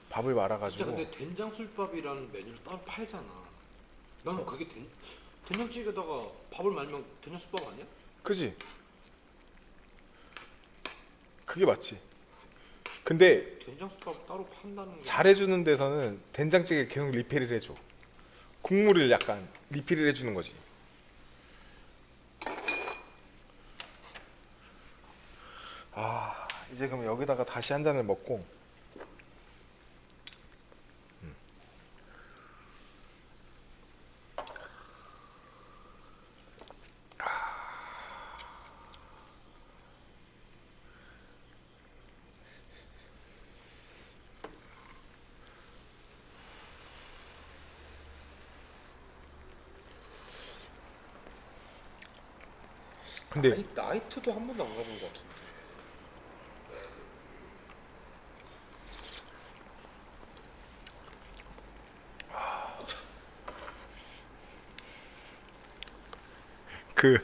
밥을 진짜 말아가지고. 근데 된장 술밥이라는 메뉴를 따로 팔잖아. 나는 그게 된장찌개에다가 밥을 말면 된장 술밥 아니야? 그지? 그게 맞지. 근데 된장 술밥 따로 판다는 게 잘해주는 데서는 된장찌개 계속 리필을 해줘. 국물을 약간 리필을 해주는 거지. 이제 그럼 여기다가 다시 한 잔을 먹고. 근데 나이트도 한 번도 안 가본 것 같은데. 그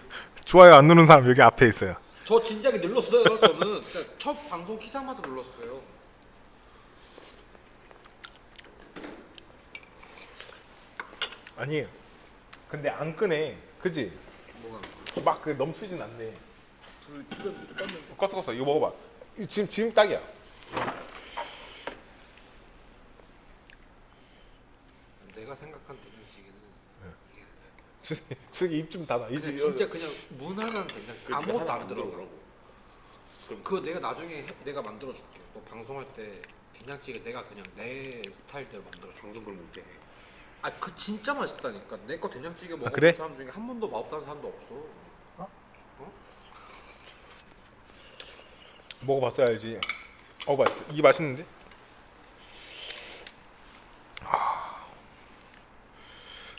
좋아요 안 누른 사람 여기 앞에 있어요. 저 진작에 눌렀어요. 저는 진짜 첫 방송 키자마자 눌렀어요. 아니 근데 안 끄네. 그지? 뭐가? 막 그 넘치진 않네. 껐어. 이거 먹어봐. 지금 딱이야. 내가 생각한 된장찌개는 저기 입 좀 닫아. 그냥 진짜 그냥 무난한 된장찌개. 아무것도 안 들어가. 그거 내가 나중에 내가 만들어줄게. 너 방송할 때 된장찌개 내가 그냥 내 스타일대로 만들어줄게. 방송 그걸 못해. 그 진짜 맛있다니까. 내 거 된장찌개 먹어본 그래? 사람 중에 한 번도 맛없다는 사람도 없어. 먹어봤어야 알지. 맛있어. 이게 맛있는데?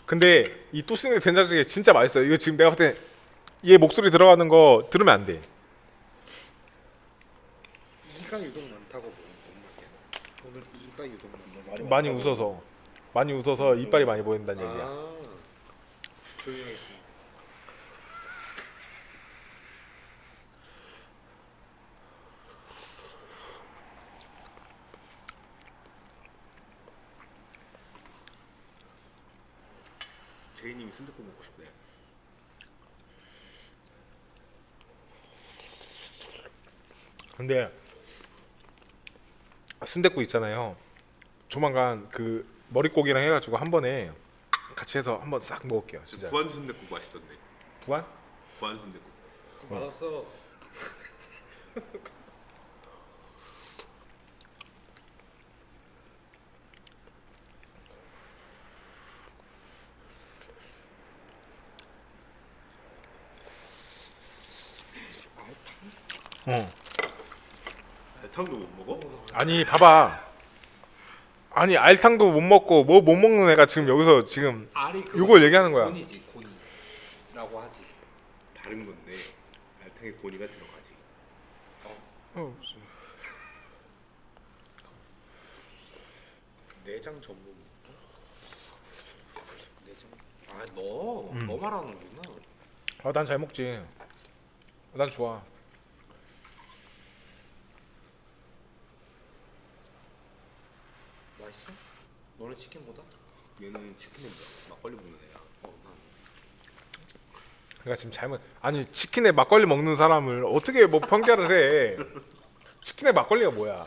근데 이 또스네 된장찌개 진짜 맛있어요. 이거 지금 내가 봤을 때 얘 목소리 들어가는 거 들으면 안 돼. 이가 유독 많다고 뭔 말이야? 오늘 이가 유독 많다. 많이 웃어서 이빨이 많이 보인다는 얘기야. 조용히 하겠습니다. 제이님이 순댓국 먹고 싶네. 근데 순댓국 있잖아요. 조만간 그 머릿고기랑 해가지고 한 번에 같이 해서 한번 싹 먹을게요. 진짜. 부안 순댓국 맛있던데. 부안? 부안 순댓국. 맛없어. 알탕도 못 먹어? 아니 봐봐. 아니 알탕도 못 먹고 뭐 못 먹는 애가 지금 여기서 지금 알이 이걸 얘기하는 거야. 곤이지 곤이라고 하지. 다른 건데 알탕에 고니가 들어가지. 내장 전문. 내장. 너 말하는구나. 난 잘 먹지. 난 좋아. 맛있어? 너네 치킨보다? 얘는 치킨에 막걸리 먹는 애야. 난 그러니까 지금 잘못. 아니 치킨에 막걸리 먹는 사람을 어떻게 뭐 편견을 해? 치킨에 막걸리가 뭐야?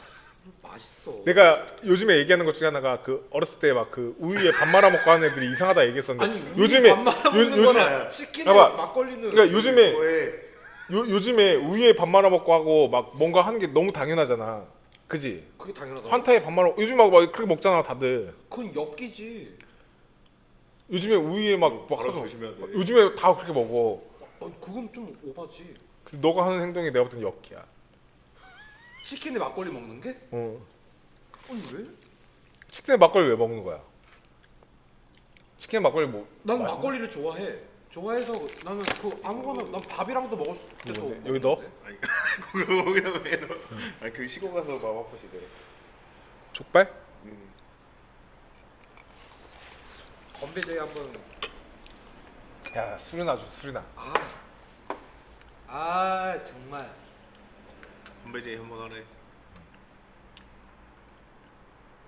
맛있어. 내가 요즘에 얘기하는 것 중에 하나가 그 어렸을 때 막 그 우유에 밥 말아 먹고 하는 애들이 이상하다 얘기했었는데 아니 요즘에 밥 말아 먹는 거나 치킨에 봐봐. 막걸리는 그러니까 요즘에 뭐해? 요즘에 우유에 밥 말아 먹고 하고 막 뭔가 하는 게 너무 당연하잖아. 그지? 그게 당연하다. 환타에 밥 말아 요즘 막 그렇게 먹잖아 다들. 그건 엽기지. 요즘에 우유에 막 바로 하서 조심해야 돼. 요즘에 다 그렇게 먹어. 그건 좀 오바지. 근데 너가 하는 행동이 내가 볼 땐 역기야. 치킨에 막걸리 먹는 게? 어. 아니 왜? 치킨에 막걸리 왜 먹는 거야? 치킨 막걸리 뭐? 난 맛있나? 막걸리를 좋아해. 좋아해서 나는 그 아무거나 난 밥이랑도 먹을 수 때도 이건데? 여기 넣어? 아니 거기다 왜 넣어? 아니 그 시골 가서 마음 아프시대. 족발? 건배제에 한번. 야 술이나 줘 술이나. 아 정말. 건배제 한번 하래.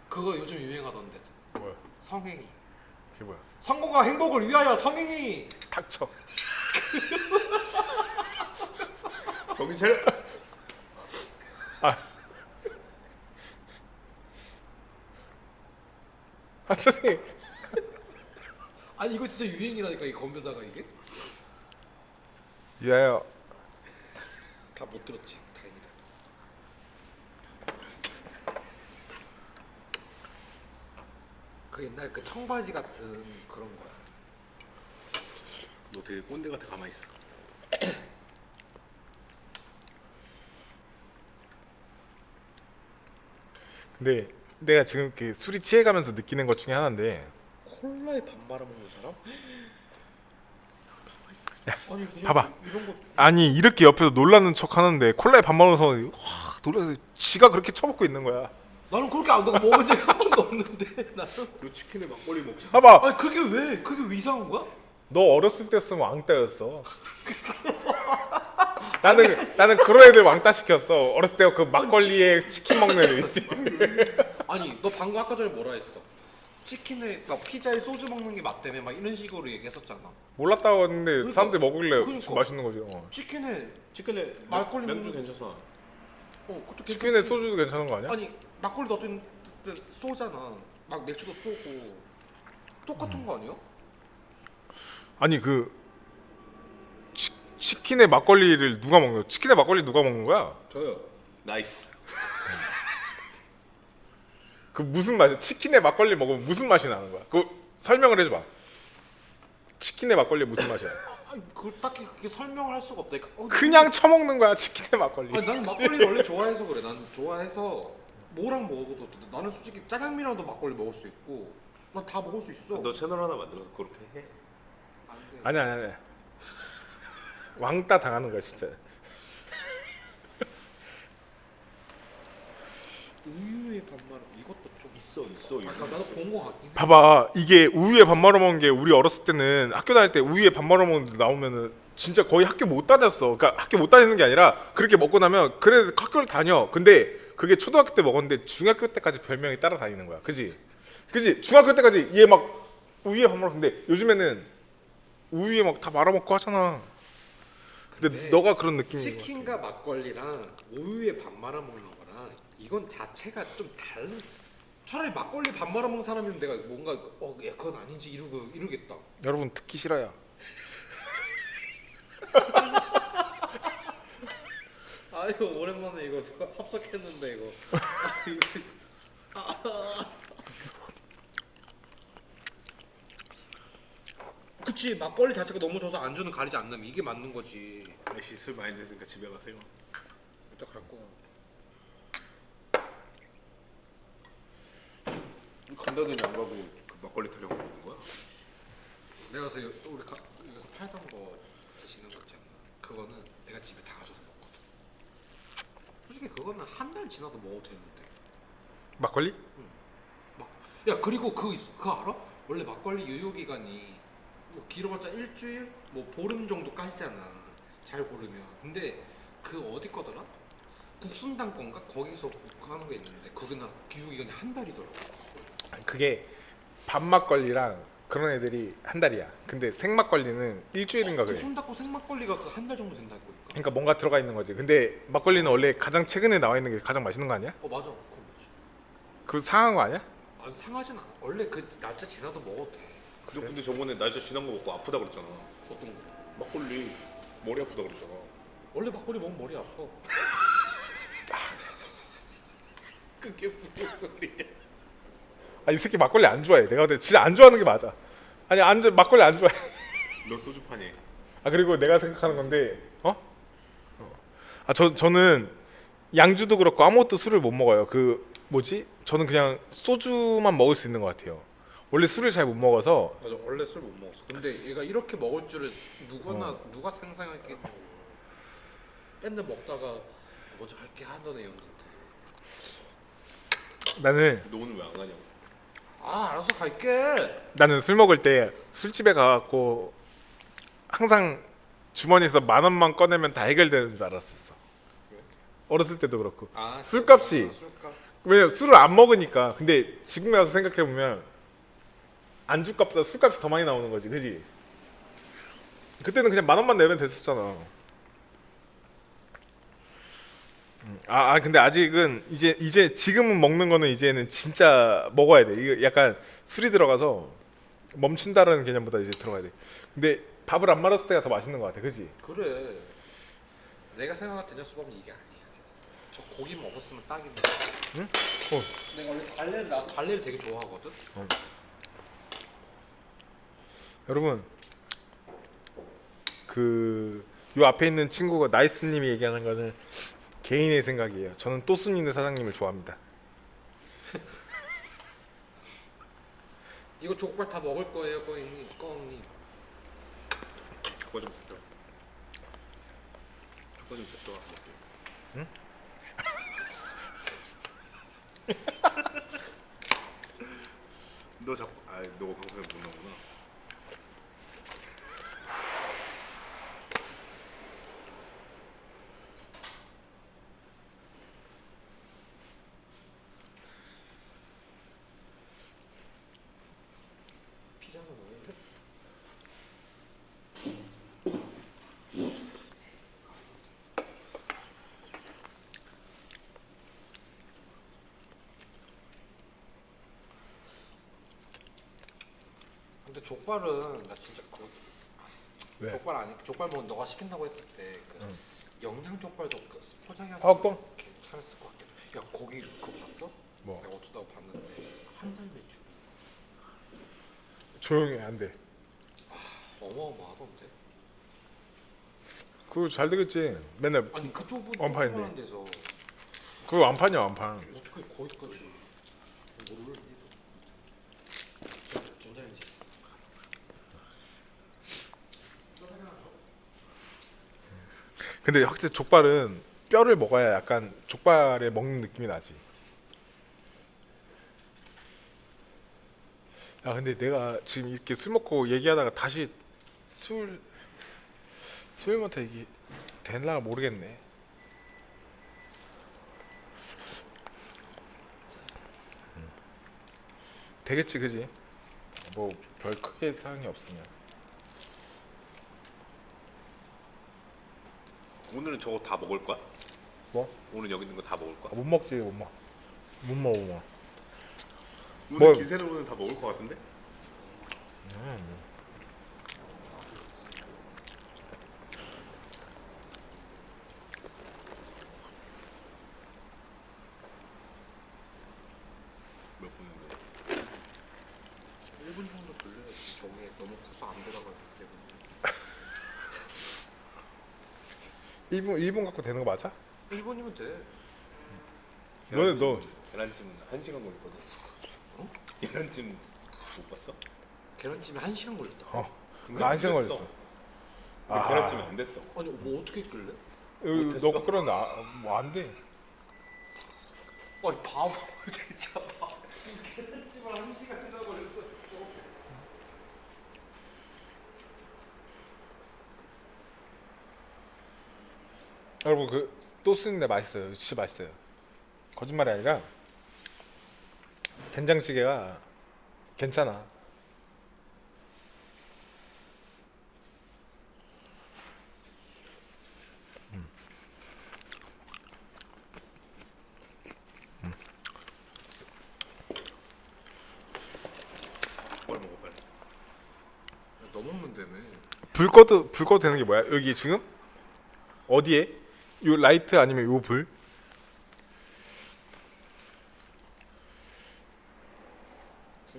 그거 요즘 유행하던데. 뭐야? 성행위. 그게 뭐야? 성공과 행복을 위하여 성행위. 닥쳐. 정신 차려. 아 선생님. 아니 이거 진짜 유행이라니까 이 건배사가 이게. 위하여. 다 못 들었지. 다행이다. 그 옛날 그 청바지 같은 그런 거야. 너 되게 꼰대 같아. 가만히 있어. 근데 내가 지금 이렇게 술이 취해가면서 느끼는 것 중에 하나인데 콜라에 밥 말아 먹는 사람? 아니 그냥 봐봐. 이런 거. 아니 이렇게 옆에서 놀라는 척 하는데 콜라에 밥 말아서 놀라서 지가 그렇게 처먹고 있는 거야. 나는 그렇게 안 먹어 먹은 적이 한 번도 없는데 나는. 너 치킨에 막걸리 먹자. 봐봐. 아니 그게 왜? 그게 왜 이상한 거야? 너 어렸을 때였으면 왕따였어. 나는 그런 애들 왕따 시켰어. 어렸을 때 그 막걸리에 치킨 먹는 애들이지. 아니 너 방금 아까 전에 뭐라 했어? 치킨에 막 피자에 소주 먹는 게 맞다며 막 이런 식으로 얘기했었잖아. 몰랐다고 했는데 그러니까, 사람들이 먹길래 그러니까. 맛있는 거지. 치킨에 막걸리 막걸리 면주 먹는- 괜찮아. 그것도 치킨에 괜찮지. 소주도 괜찮은 거 아니야? 아니 막걸리도 어떤 쏘잖아. 막 맥주도 쏘고 똑같은 거 아니야? 아니 그 치킨에 막걸리를 누가 먹는 거야? 치킨에 막걸리 누가 먹는 거야? 저요. 나이스. 그 무슨 맛이야? 치킨에 막걸리 먹으면 무슨 맛이 나는 거야? 그 설명을 해줘봐. 치킨에 막걸리 무슨 맛이야? 아니 그걸 딱히 그렇게 설명을 할 수가 없다니까. 그냥 처먹는 거야 치킨에 막걸리. 아니 나는 막걸리를 원래 좋아해서 그래. 난 좋아해서 뭐랑 먹어도 돼. 나는 솔직히 짜장면이랑도 막걸리 먹을 수 있고 난 다 먹을 수 있어. 너 채널 하나 만들어서 그렇게 해. 안 돼. 아니. 왕따 당하는 거야 진짜. 우유에 밥 말아 이것도 좀 있어. 아까 나도 본 거 같긴 해. 봐봐 이게 우유에 밥 말아 먹는 게 우리 어렸을 때는 학교 다닐 때 우유에 밥 말아 먹는 데 나오면은 진짜 거의 학교 못 다녔어. 그러니까 학교 못 다니는 게 아니라 그렇게 먹고 나면 그래 학교를 다녀. 근데 그게 초등학교 때 먹었는데 중학교 때까지 별명이 따라다니는 거야. 그지? 중학교 때까지 얘 막 우유에 밥 말아. 근데 요즘에는 우유에 막 다 말아 먹고 하잖아. 근데 너가 그런 느낌인 거야. 치킨과 막걸리랑 우유에 밥 말아 먹는 거랑 이건 자체가 좀 다른. 차라리 막걸리 밥 말아 먹는 사람이면 내가 뭔가 야 그건 아닌지 이러겠다. 여러분 듣기 싫어요. 아이고 오랜만에 이거 합석했는데 이거. 그치 막걸리 자체가 너무 져서 안주는 가리지 않는 이게 맞는 거지. 아저씨 술 많이 드시니까 집에 가세요. 일단 갈 거야. 간다더니 안 가고 그 막걸리 타려고 먹는 거야? 내가 그래서 우리 여기서 팔던 거 드시는 거 있잖아. 그거는 내가 집에 다 가져서 먹거든. 솔직히 그거는 한 달 지나도 먹어도 되는데. 막걸리? 야 그리고 그거 알아? 원래 막걸리 유효 기간이 뭐 길어봤자 일주일, 뭐 보름 정도까지잖아. 잘 고르면. 근데 그 어디 거더라? 순당 건가? 거기서 하는 게 있는데 거기는 유효 기간이 한 달이더라고. 그게 밥막걸리랑 그런 애들이 한 달이야. 근데 생막걸리는 일주일인가 그 그래. 순닭고 생막걸리가 그 한 달 정도 된다고. 그러니까 뭔가 들어가 있는 거지. 근데 막걸리는 원래 가장 최근에 나와 있는 게 가장 맛있는 거 아니야? 맞아. 그거 맞지. 그 상한 거 아니야? 아니 상하진 않아. 원래 그 날짜 지나도 먹어도 돼. 너 근데 저번에 날짜 지난 거 먹고 아프다 그랬잖아. 어떤 거? 막걸리 머리 아프다 그랬잖아. 원래 막걸리 먹으면 머리 아파. 그게 무슨 소리야? 아 이 새끼 막걸리 안 좋아해. 내가 볼때 진짜 안 좋아하는 게 맞아. 아니 막걸리 안 좋아해. 너 소주파니? 아 그리고 내가 생각하는 건데 저는 양주도 그렇고 아무것도 술을 못 먹어요. 그 뭐지? 저는 그냥 소주만 먹을 수 있는 것 같아요. 원래 술을 잘 못 먹어서 맞아, 원래 술 못 먹었어. 근데 얘가 이렇게 먹을 줄을 누가 상상했겠냐고. 맨날 먹다가 먼저 할게 하던 애였는데. 나는 너 오늘 왜 안 가냐고. 아, 알아서 갈게. 나는 술 먹을 때 술집에 가갖고 항상 주머니에서 10,000원만 꺼내면 다 해결되는 줄 알았었어. 어렸을 때도 그렇고. 아, 술값이. 술값. 왜냐면 술을 안 먹으니까. 근데 지금에 와서 생각해 보면 안주값보다 술값이 더 많이 나오는 거지, 그지? 그때는 그냥 10,000원만 내면 됐었잖아. 근데 아직은 이제 지금은 먹는 거는 이제는 진짜 먹어야 돼. 이거 약간 술이 들어가서 멈춘다라는 개념보다 이제 들어가야 돼. 근데 밥을 안 말았을 때가 더 맛있는 것 같아, 그지? 그래. 내가 생각할 때 대녀수밥은 이게 아니야. 저 고기 먹었으면 딱인데. 응? 내가 원래 갈래를 되게 좋아하거든. 여러분, 요 앞에 있는 친구가 나이스님이 얘기하는 거는 개인의 생각이에요. 저는 또순이네 사장님을 좋아합니다. 이거 족발 다 먹을 거예요, 꺼잉님. 그거 좀 됐다. 그거 좀 됐다. 응? 너 자꾸 너 방송에 못 나오구나. 피자는 뭐예요? 근데 족발은 나 진짜 왜? 족발 뭐 너가 시킨다고 했을 때 영양 족발도 포장해서 화학동? 괜찮았을 것 같아. 야, 거기 그거 봤어? 뭐? 내가 어쩌다가 봤는데 한 달 매출 조용히 안 돼. 어마어마하던데. 그거 잘 되겠지. 맨날 아니 그쪽은 완판인데. 조그만한 데서 그거 완판이야, 완판. 어떻게 거기까지 뭘 전자레인지 있어. 근데 확실히 족발은 뼈를 먹어야 약간 족발에 먹는 느낌이 나지. 야, 근데 내가 지금 이렇게 술 먹고 얘기하다가 다시 술부터 얘기 되나 모르겠네. 되겠지, 그지? 뭐 별 크게 사항이 없으면. 오늘은 저거 다 먹을 거야? 뭐? 오늘 여기 있는 거 다 먹을 거야? 못 먹지, 못 먹어. 오늘 뭐- 기세로는 다 먹을 거 같은데? 몇 분인데? 1분 정도 돌려야지. 저게 너무 커서 안 돌아가기 때문에. 1분 갖고 되는 거 맞아? 1분이면 돼. 너 계란찜은 1시간 걸렸거든. 어? 계란찜 못 봤어? 계란찜에 1시간 걸렸다. 그거 1시간 걸렸어. 근데 아. 계란찜이 안 됐어. 아니 뭐 어떻게 끓래? 너 그러는데 뭐안 돼. 아니 바보 진짜. 계란찜을 1시간 생각 걸렸어. 여러분 또 쓰는데 맛있어요. 진짜 맛있어요. 거짓말이 아니라 된장찌개가 괜찮아. 빨리 먹어 빨리. 너 먹는다며. 불 꺼도 되는 게 뭐야? 여기 지금 어디에? 요 라이트 아니면 요 불?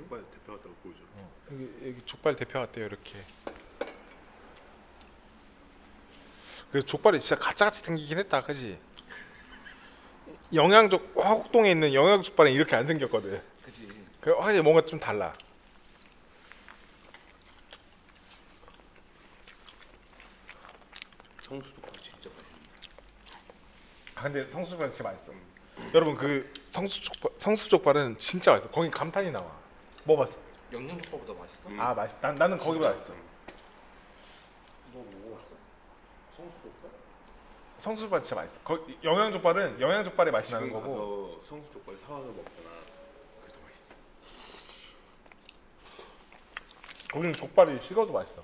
빨리 대표 갔다가 보여줘. 여기 족발 대표 같대요, 이렇게. 그 족발이 진짜 가짜같이 생기긴 했다, 그지? 영양족 화곡동에 있는 영양족발은 이렇게 안 생겼거든. 그지. 그 확실히 뭔가 좀 달라. 성수족발 진짜 맛있어. 아 근데 성수족발 진짜 맛있어. 여러분 그 성수족발은 진짜 맛있어. 거기 감탄이 나와. 먹어봤어? 영양족발보다 맛있어? 아 맛있어. 나는 거기보다 맛있어. 너 먹어봤어? 성수족발? 성수족발 진짜 맛있어. 영양족발은 영양족발의 맛이 나는 지금 거고. 가서 성수족발 사와서 먹거나 그게 더 맛있어. 거기는 족발이 식어도 맛있어.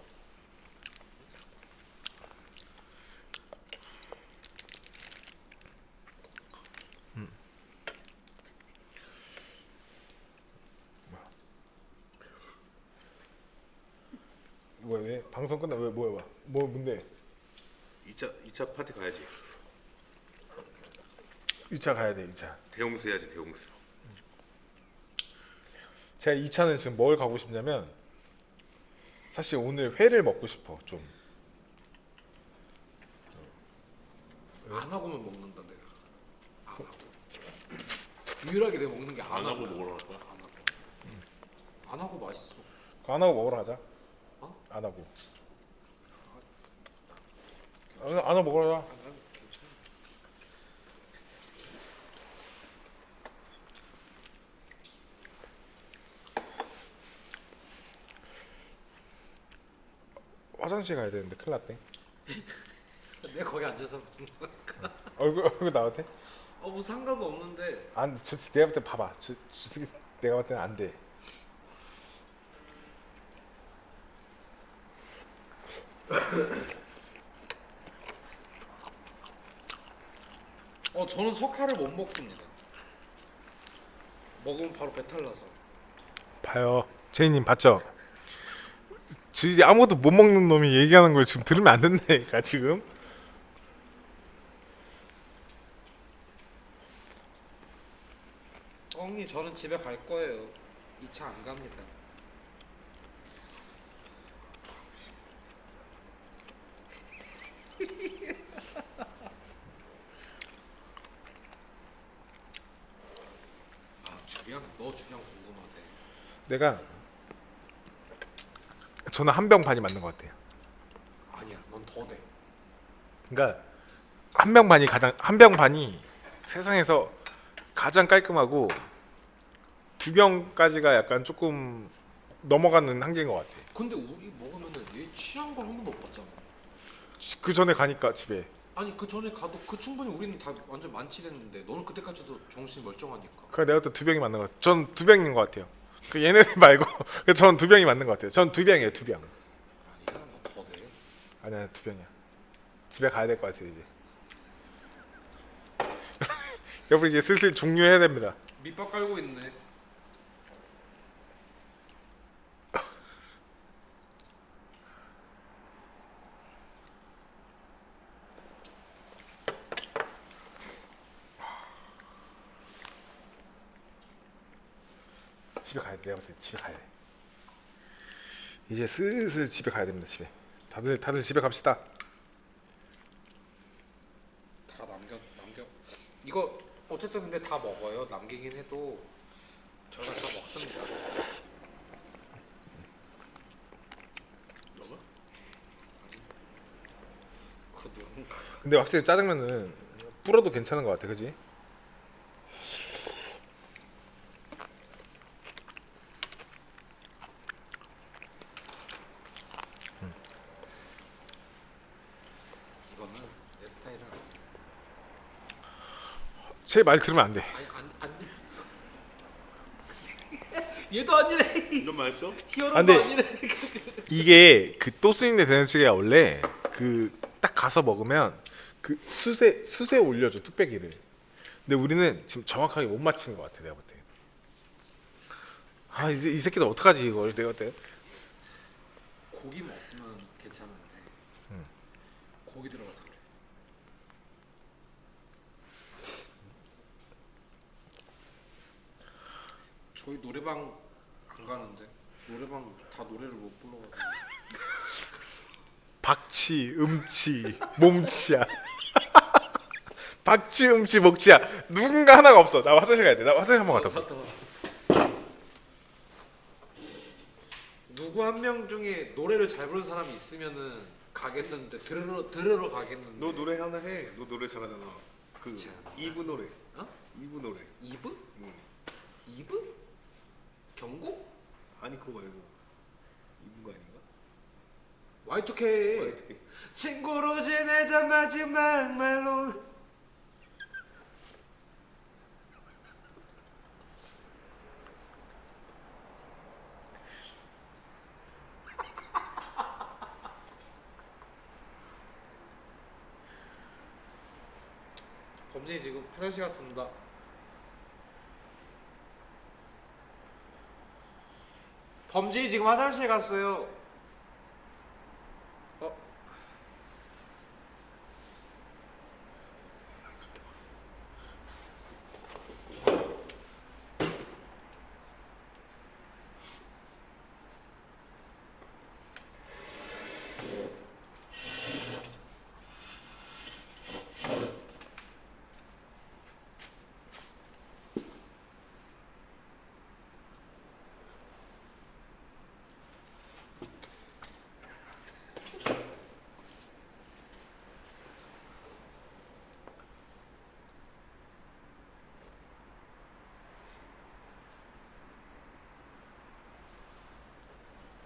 뭐야 왜 방송 끝나 왜 뭐야 뭐 뭔데 2차 파티 가야지. 2차 가야 돼 2차. 대용수 해야지 대용수. 제가 2차는 지금 뭘 가고 싶냐면 사실 오늘 회를 먹고 싶어 좀. 안 하고만 먹는다 내가. 안 하고. 유일하게 내가 먹는 게 안 하고 먹으러 갈 거야? 안 하고. 안 하고 맛있어. 안 하고 먹으러 가자. 어? 안 하고. 안 하고 먹으러 가자. 난 괜찮아. 화장실 가야 되는데 큰일 났대. 내가 거기 앉아서 먹는 거야. 얼굴 나와도 돼? 뭐 상관도 없는데. 안, 내가 볼 때 봐봐. 내가 볼 때는 안 돼. 저는 석화를 못 먹습니다. 먹으면 바로 배탈 나서. 봐요. 제이님 봤죠? 아무것도 못 먹는 놈이 얘기하는 걸 지금 들으면 안 된다니까 지금. 엉이 저는 집에 갈 거예요. 2차 안 갑니다. 주량? 너 주량 궁금하대. 내가 저는 한 병 반이 맞는 것 같아요. 아니야, 넌 더 돼. 그러니까 한 병 반이 세상에서 가장 깔끔하고 2병까지가 약간 조금 넘어가는 한계인 것 같아. 근데 우리 먹으면은 얘 취한 걸 한 번도 못 봤잖아. 그 전에 가니까 집에. 아니 그 전에 가도 그 충분히 우리는 다 완전 만취됐는데 너는 그때까지도 정신 멀쩡하니까. 그래 내가 또 2병이 맞는 것 같아. 전 2병인 것 같아요. 그 얘네들 말고 전 2병이 맞는 것 같아요. 전 2병이에요 2병. 아니야, 너 더 돼. 아니야 2병이야. 집에 가야 될 것 같아 이제. 여러분 이제 슬슬 종료해야 됩니다. 밑밥 깔고 있네. 집에 가야 돼. 내가 볼때 집에 가야 돼. 이제 슬슬 집에 가야 됩니다. 집에. 다들 집에 갑시다. 다 남겨. 이거 어쨌든 근데 다 먹어요. 남기긴 해도 저희가 다 먹습니다. 먹어? 아니. 그 누군가. 근데 확실히 짜장면은 불어도 괜찮은 것 같아, 그지? 이거는 내 스타일은 아니야. 제 말 들으면 안 돼. 아니 안 돼. 얘도 아니래. 이건 맛있어? 히어로도 안 돼. 아니래. 이게 그 또스인데 된장찌개가 원래 그 딱 가서 먹으면 그 숯에 올려줘 뚝배기를. 근데 우리는 지금 정확하게 못 맞힌 것 같아 내가 볼 때. 아 이제 이 새끼들 어떡하지 이걸 내가 볼 때. 고기만 없으면 괜찮은데 고기 들어가서 그래. 저희 노래방 안 가는데 노래방 다 노래를 못 불러가지고. 박치, 음치, 몸치야. 박치, 음치, 먹치야. 누군가 하나가 없어. 나 화장실 가야 돼. 나 화장실 한번 갔다 올게. 누구 한 명 중에 노래를 잘 부르는 사람이 있으면은 가겠는데 들으러 가겠는데. 너 노래 하나 해. 너 노래 잘하잖아. 그 자. 이브 노래. 어? 이브 노래. 이브? 응. 이브? 경고? 아니 그거 말고 이브인 거 아닌가? Y2K. 어떻게? 친구로 지내자 마지막 말로. 범진이 지금 화장실 갔습니다. 범진이 지금 화장실 갔어요. 어?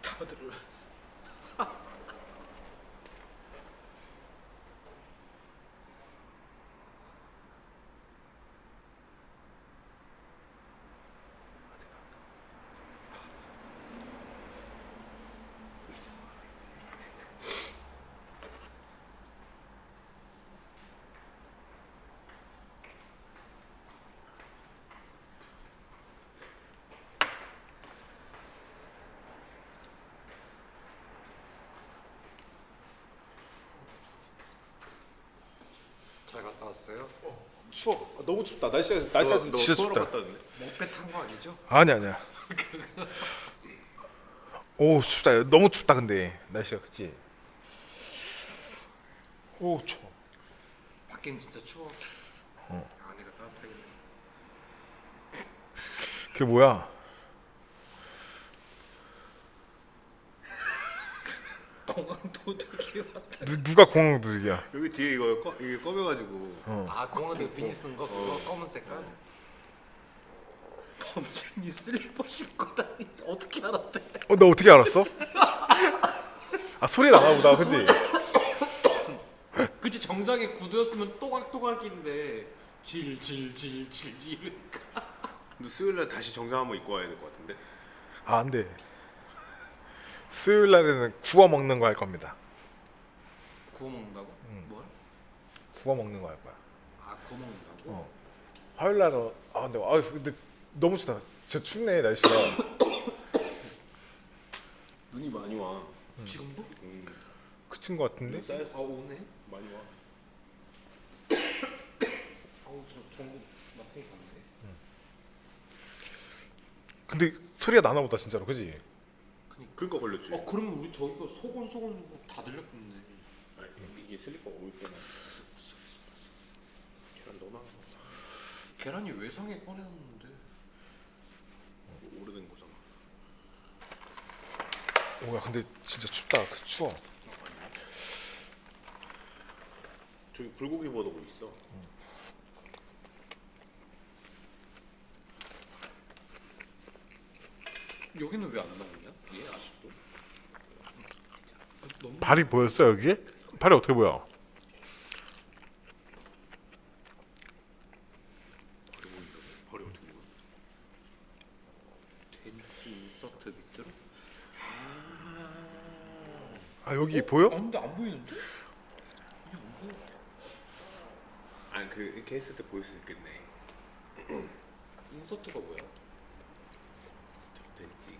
다들 잘 갔다 왔어요? 추워. 아, 너무 춥다. 날씨가 너 진짜 춥다. 목배 탄 거 아니죠? 아니야. 오 춥다. 너무 춥다 근데 날씨가 그치? 오 추워. 밖엔 진짜 추워. 안에가 따뜻하겠네. 그게 뭐야? 공항 도둑이 왔다. 누가 공항 두들이야? 여기 뒤에 이게 꺼매가지고. 아 공항 도둑 비니 쓰는 거? 그거 검은 색깔? 범진이 슬리퍼 신고 다니 어떻게 알았대? 너 어떻게 알았어? 아 소리 나나 보다 그치? 그치 정장에 구두였으면 또각또각인데 질질질질 이러니까. 근데 수요일날 다시 정장 한번 입고 와야 될 것 같은데. 아 안돼. 수요일 날에는 구워 먹는 거 할 겁니다. 구워 먹는다고? 뭘? 구워 먹는 거 할 거야. 아 구워 먹는다고? 어. 화요일 날은 근데 너무 춥다. 진짜 춥네 날씨가. 눈이 많이 와. 지금도? 그친 거 같은데? 쌓였어. 아 오네? 많이 와. 아우 저 전국 마트에 갔는데. 근데 소리가 나나 보다 진짜로 그지? 그니까 걸렸지. 그러면 우리 저기가 소곤소곤 다 들렸겠네. 아니, 이게 슬리퍼가 올 때만. 계란 넣어놔. 계란이 외상에 꺼내놨는데. 오래된 거잖아. 오야 근데 진짜 춥다. 추워. 저기 불고기 버더고 있어. 여기는 왜 안 나오냐? 얘 아직도. 너무 발이 보였어 여기? 발이 어떻게 보여? 벌이 어떻게 보여? 테니스 인서트 밑으로? 아 여기 보여? 근데 안 보이는데? 아니 그 이렇게 했을 때 보일 수 있겠네. 인서트가 뭐야? 됐지.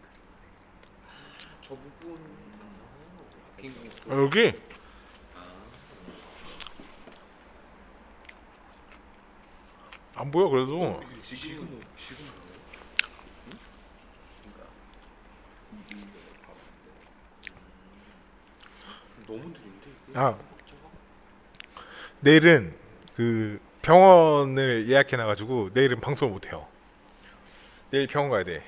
저 부분. 아, 여기? 안 보여 그래도. 지금 뭐야? 너무 느린데 이게? 아 내일은 그 병원을 예약해 놔가지고 내일은 방송을 못 해요. 내일 병원 가야 돼.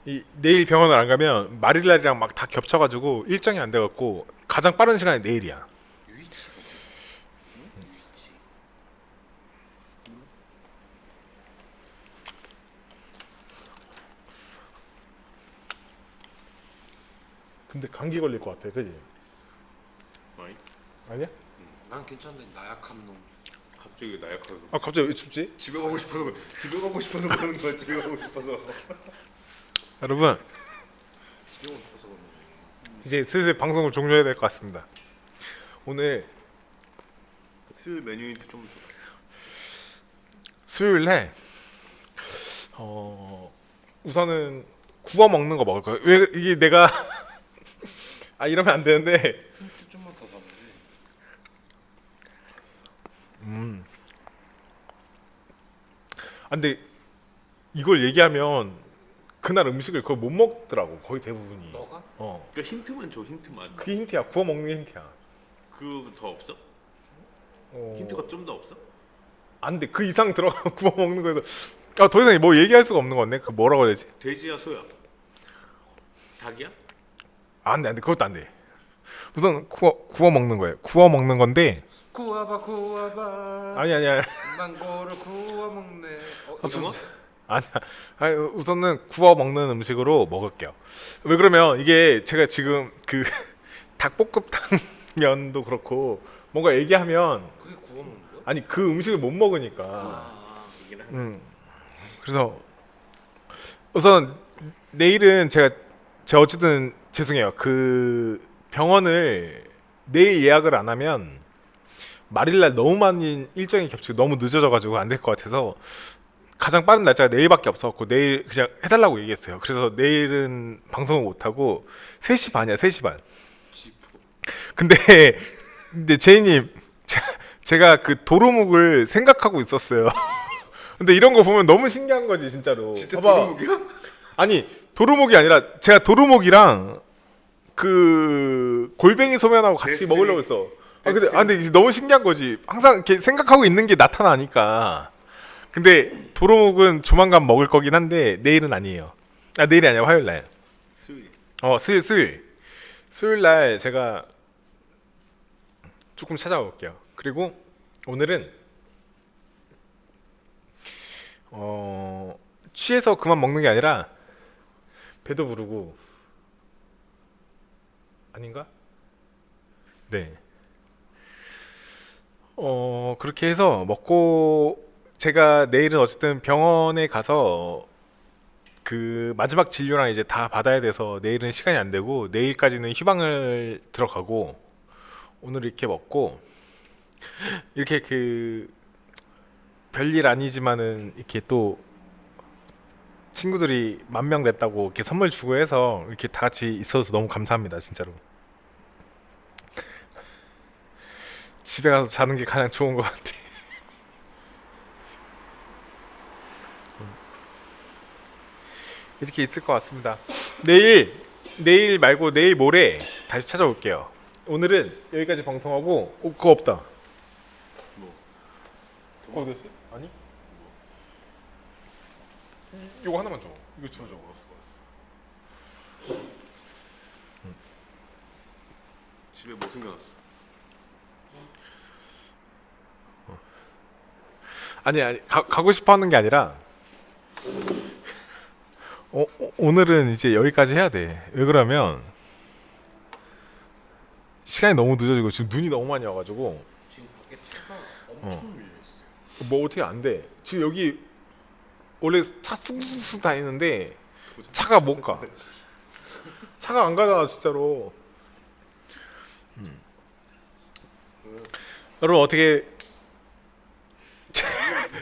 내일 병원을 안 가면 말일날이랑 막 다 겹쳐가지고 일정이 안 돼갖고 가장 빠른 시간이 내일이야. 유이치가 뭐야? 응? 유이치. 근데 감기 걸릴 것 같아, 그지? 아니 아니야? 난 괜찮은데 나약한 놈. 갑자기 나약해서 아 갑자기 왜 춥지? 집에 가고 싶어서 그러는 거야. 집에 가고 싶어서. 여러분 집에 오고 싶어서 그런 거지. 이제 슬슬 방송을 종료해야 될 것 같습니다. 오늘 수요일 메뉴 힌트 좀 줘. 수요일에 우선은 구워 먹는 거 먹을 거예요. 왜 이게 내가 아 이러면 안 되는데 힌트 좀만 더 가면 돼. 근데 이걸 얘기하면 그날 음식을 그걸 못 먹더라고 거의 대부분이. 너가? 그 힌트만 줘. 힌트만. 그게 힌트야. 구워 먹는 게 힌트야. 그 더 없어? 어, 힌트가 좀 더 없어? 안 돼. 그 이상 들어가 구워 먹는 거에서 더 이상 뭐 얘기할 수가 없는 건데. 그 뭐라고 해야 되지? 돼지야 소야? 닭이야? 안 돼, 안 돼. 그것도 안 돼. 우선 구워 먹는 거예요. 구워 먹는 건데 구워봐 아니야. 망고를 구워 먹네. 고등어? 아니야. 아니, 우선은 구워 먹는 음식으로 먹을게요. 왜 그러면 이게 제가 지금 그 닭볶음탕면도 그렇고 뭔가 얘기하면 그게 구워 먹는 거야? 아니 그 음식을 못 먹으니까. 이긴 하네. 그래서 우선 내일은 제가 어쨌든 죄송해요. 그 병원을 내일 예약을 안 하면 말일날 너무 많은 일정이 겹치고 너무 늦어져가지고 안 될 것 같아서 가장 빠른 날짜가 내일밖에 없었고 내일 그냥 해달라고 얘기했어요. 그래서 내일은 방송을 못하고 3시 반이야. 3시 반. 근데 제이님 제가 그 도루묵을 생각하고 있었어요. 근데 이런 거 보면 너무 신기한 거지 진짜로. 진짜 봐봐. 도루묵이야? 아니 도루묵이 아니라 제가 도루묵이랑 그 골뱅이 소면하고 같이 데스티니. 먹으려고 했어. 근데 이게 너무 신기한 거지. 항상 이렇게 생각하고 있는 게 나타나니까. 근데 도루묵은 조만간 먹을 거긴 한데 내일은 아니에요. 아 내일이 아니라 화요일 날. 수요일. 수요일 날 제가 조금 찾아볼게요. 그리고 오늘은 취해서 그만 먹는 게 아니라 배도 부르고 아닌가? 네. 그렇게 해서 먹고 제가 내일은 어쨌든 병원에 가서 그 마지막 진료랑 이제 다 받아야 돼서 내일은 시간이 안 되고 내일까지는 휴방을 들어가고 오늘 이렇게 먹고 이렇게 그 별일 아니지만은 이렇게 또 친구들이 10,000명 됐다고 이렇게 선물 주고 해서 이렇게 다 같이 있어서 너무 감사합니다 진짜로. 집에 가서 자는 게 가장 좋은 것 같아. 이렇게 있을 것 같습니다. 내일 말고 내일 모레 다시 찾아올게요. 오늘은 여기까지 방송하고 그거 없다. 뭐? 그거 됐어? 아니? 이거 하나만 줘. 이거 줘. 집에 뭐 숨겨놨어? 아니 가고 싶어 하는 게 아니라 오늘은 이제 여기까지 해야 돼. 왜 그러면 시간이 너무 늦어지고 지금 눈이 너무 많이 와가지고 지금 밖에 차가 엄청 밀려 있어. 뭐 어떻게 안 돼. 지금 여기 원래 차 쑥쑥쑥 다니는데 차가 못 가. 차가 안 가다가 진짜로. 여러분 어떻게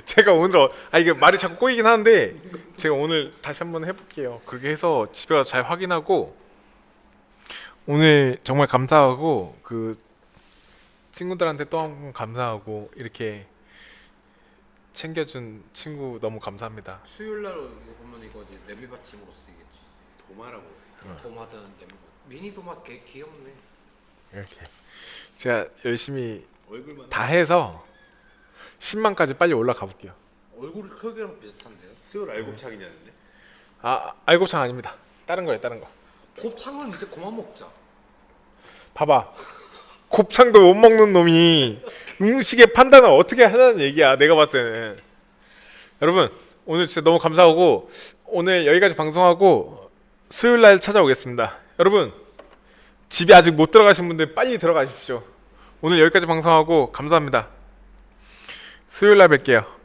제가 오늘 이게 말이 자꾸 꼬이긴 하는데 제가 오늘 다시 한번 해볼게요. 그렇게 해서 집에 가서 잘 확인하고 오늘 정말 감사하고 그 친구들한테 또 한 번 감사하고 이렇게 챙겨준 친구 너무 감사합니다. 수요일 날 이거 보면 이거 이제 냄비 받침으로 쓰이겠지. 도마라고. 도마든 냄비. 미니 도마 개 귀엽네. 이렇게 제가 열심히 얼굴만. 다 해서 10만까지 빨리 올라가 볼게요. 얼굴 크기랑 비슷한데요? 수요일 알곱창이냐는데? 알곱창 아닙니다. 다른 거예요, 다른 거. 곱창은 이제 그만 먹자. 봐봐. 곱창도 못 먹는 놈이 음식의 판단을 어떻게 하자는 얘기야. 내가 봤을 때는. 여러분 오늘 진짜 너무 감사하고 오늘 여기까지 방송하고 수요일 날 찾아오겠습니다. 여러분 집에 아직 못 들어가신 분들 빨리 들어가십시오. 오늘 여기까지 방송하고 감사합니다. 수요일 날 뵐게요.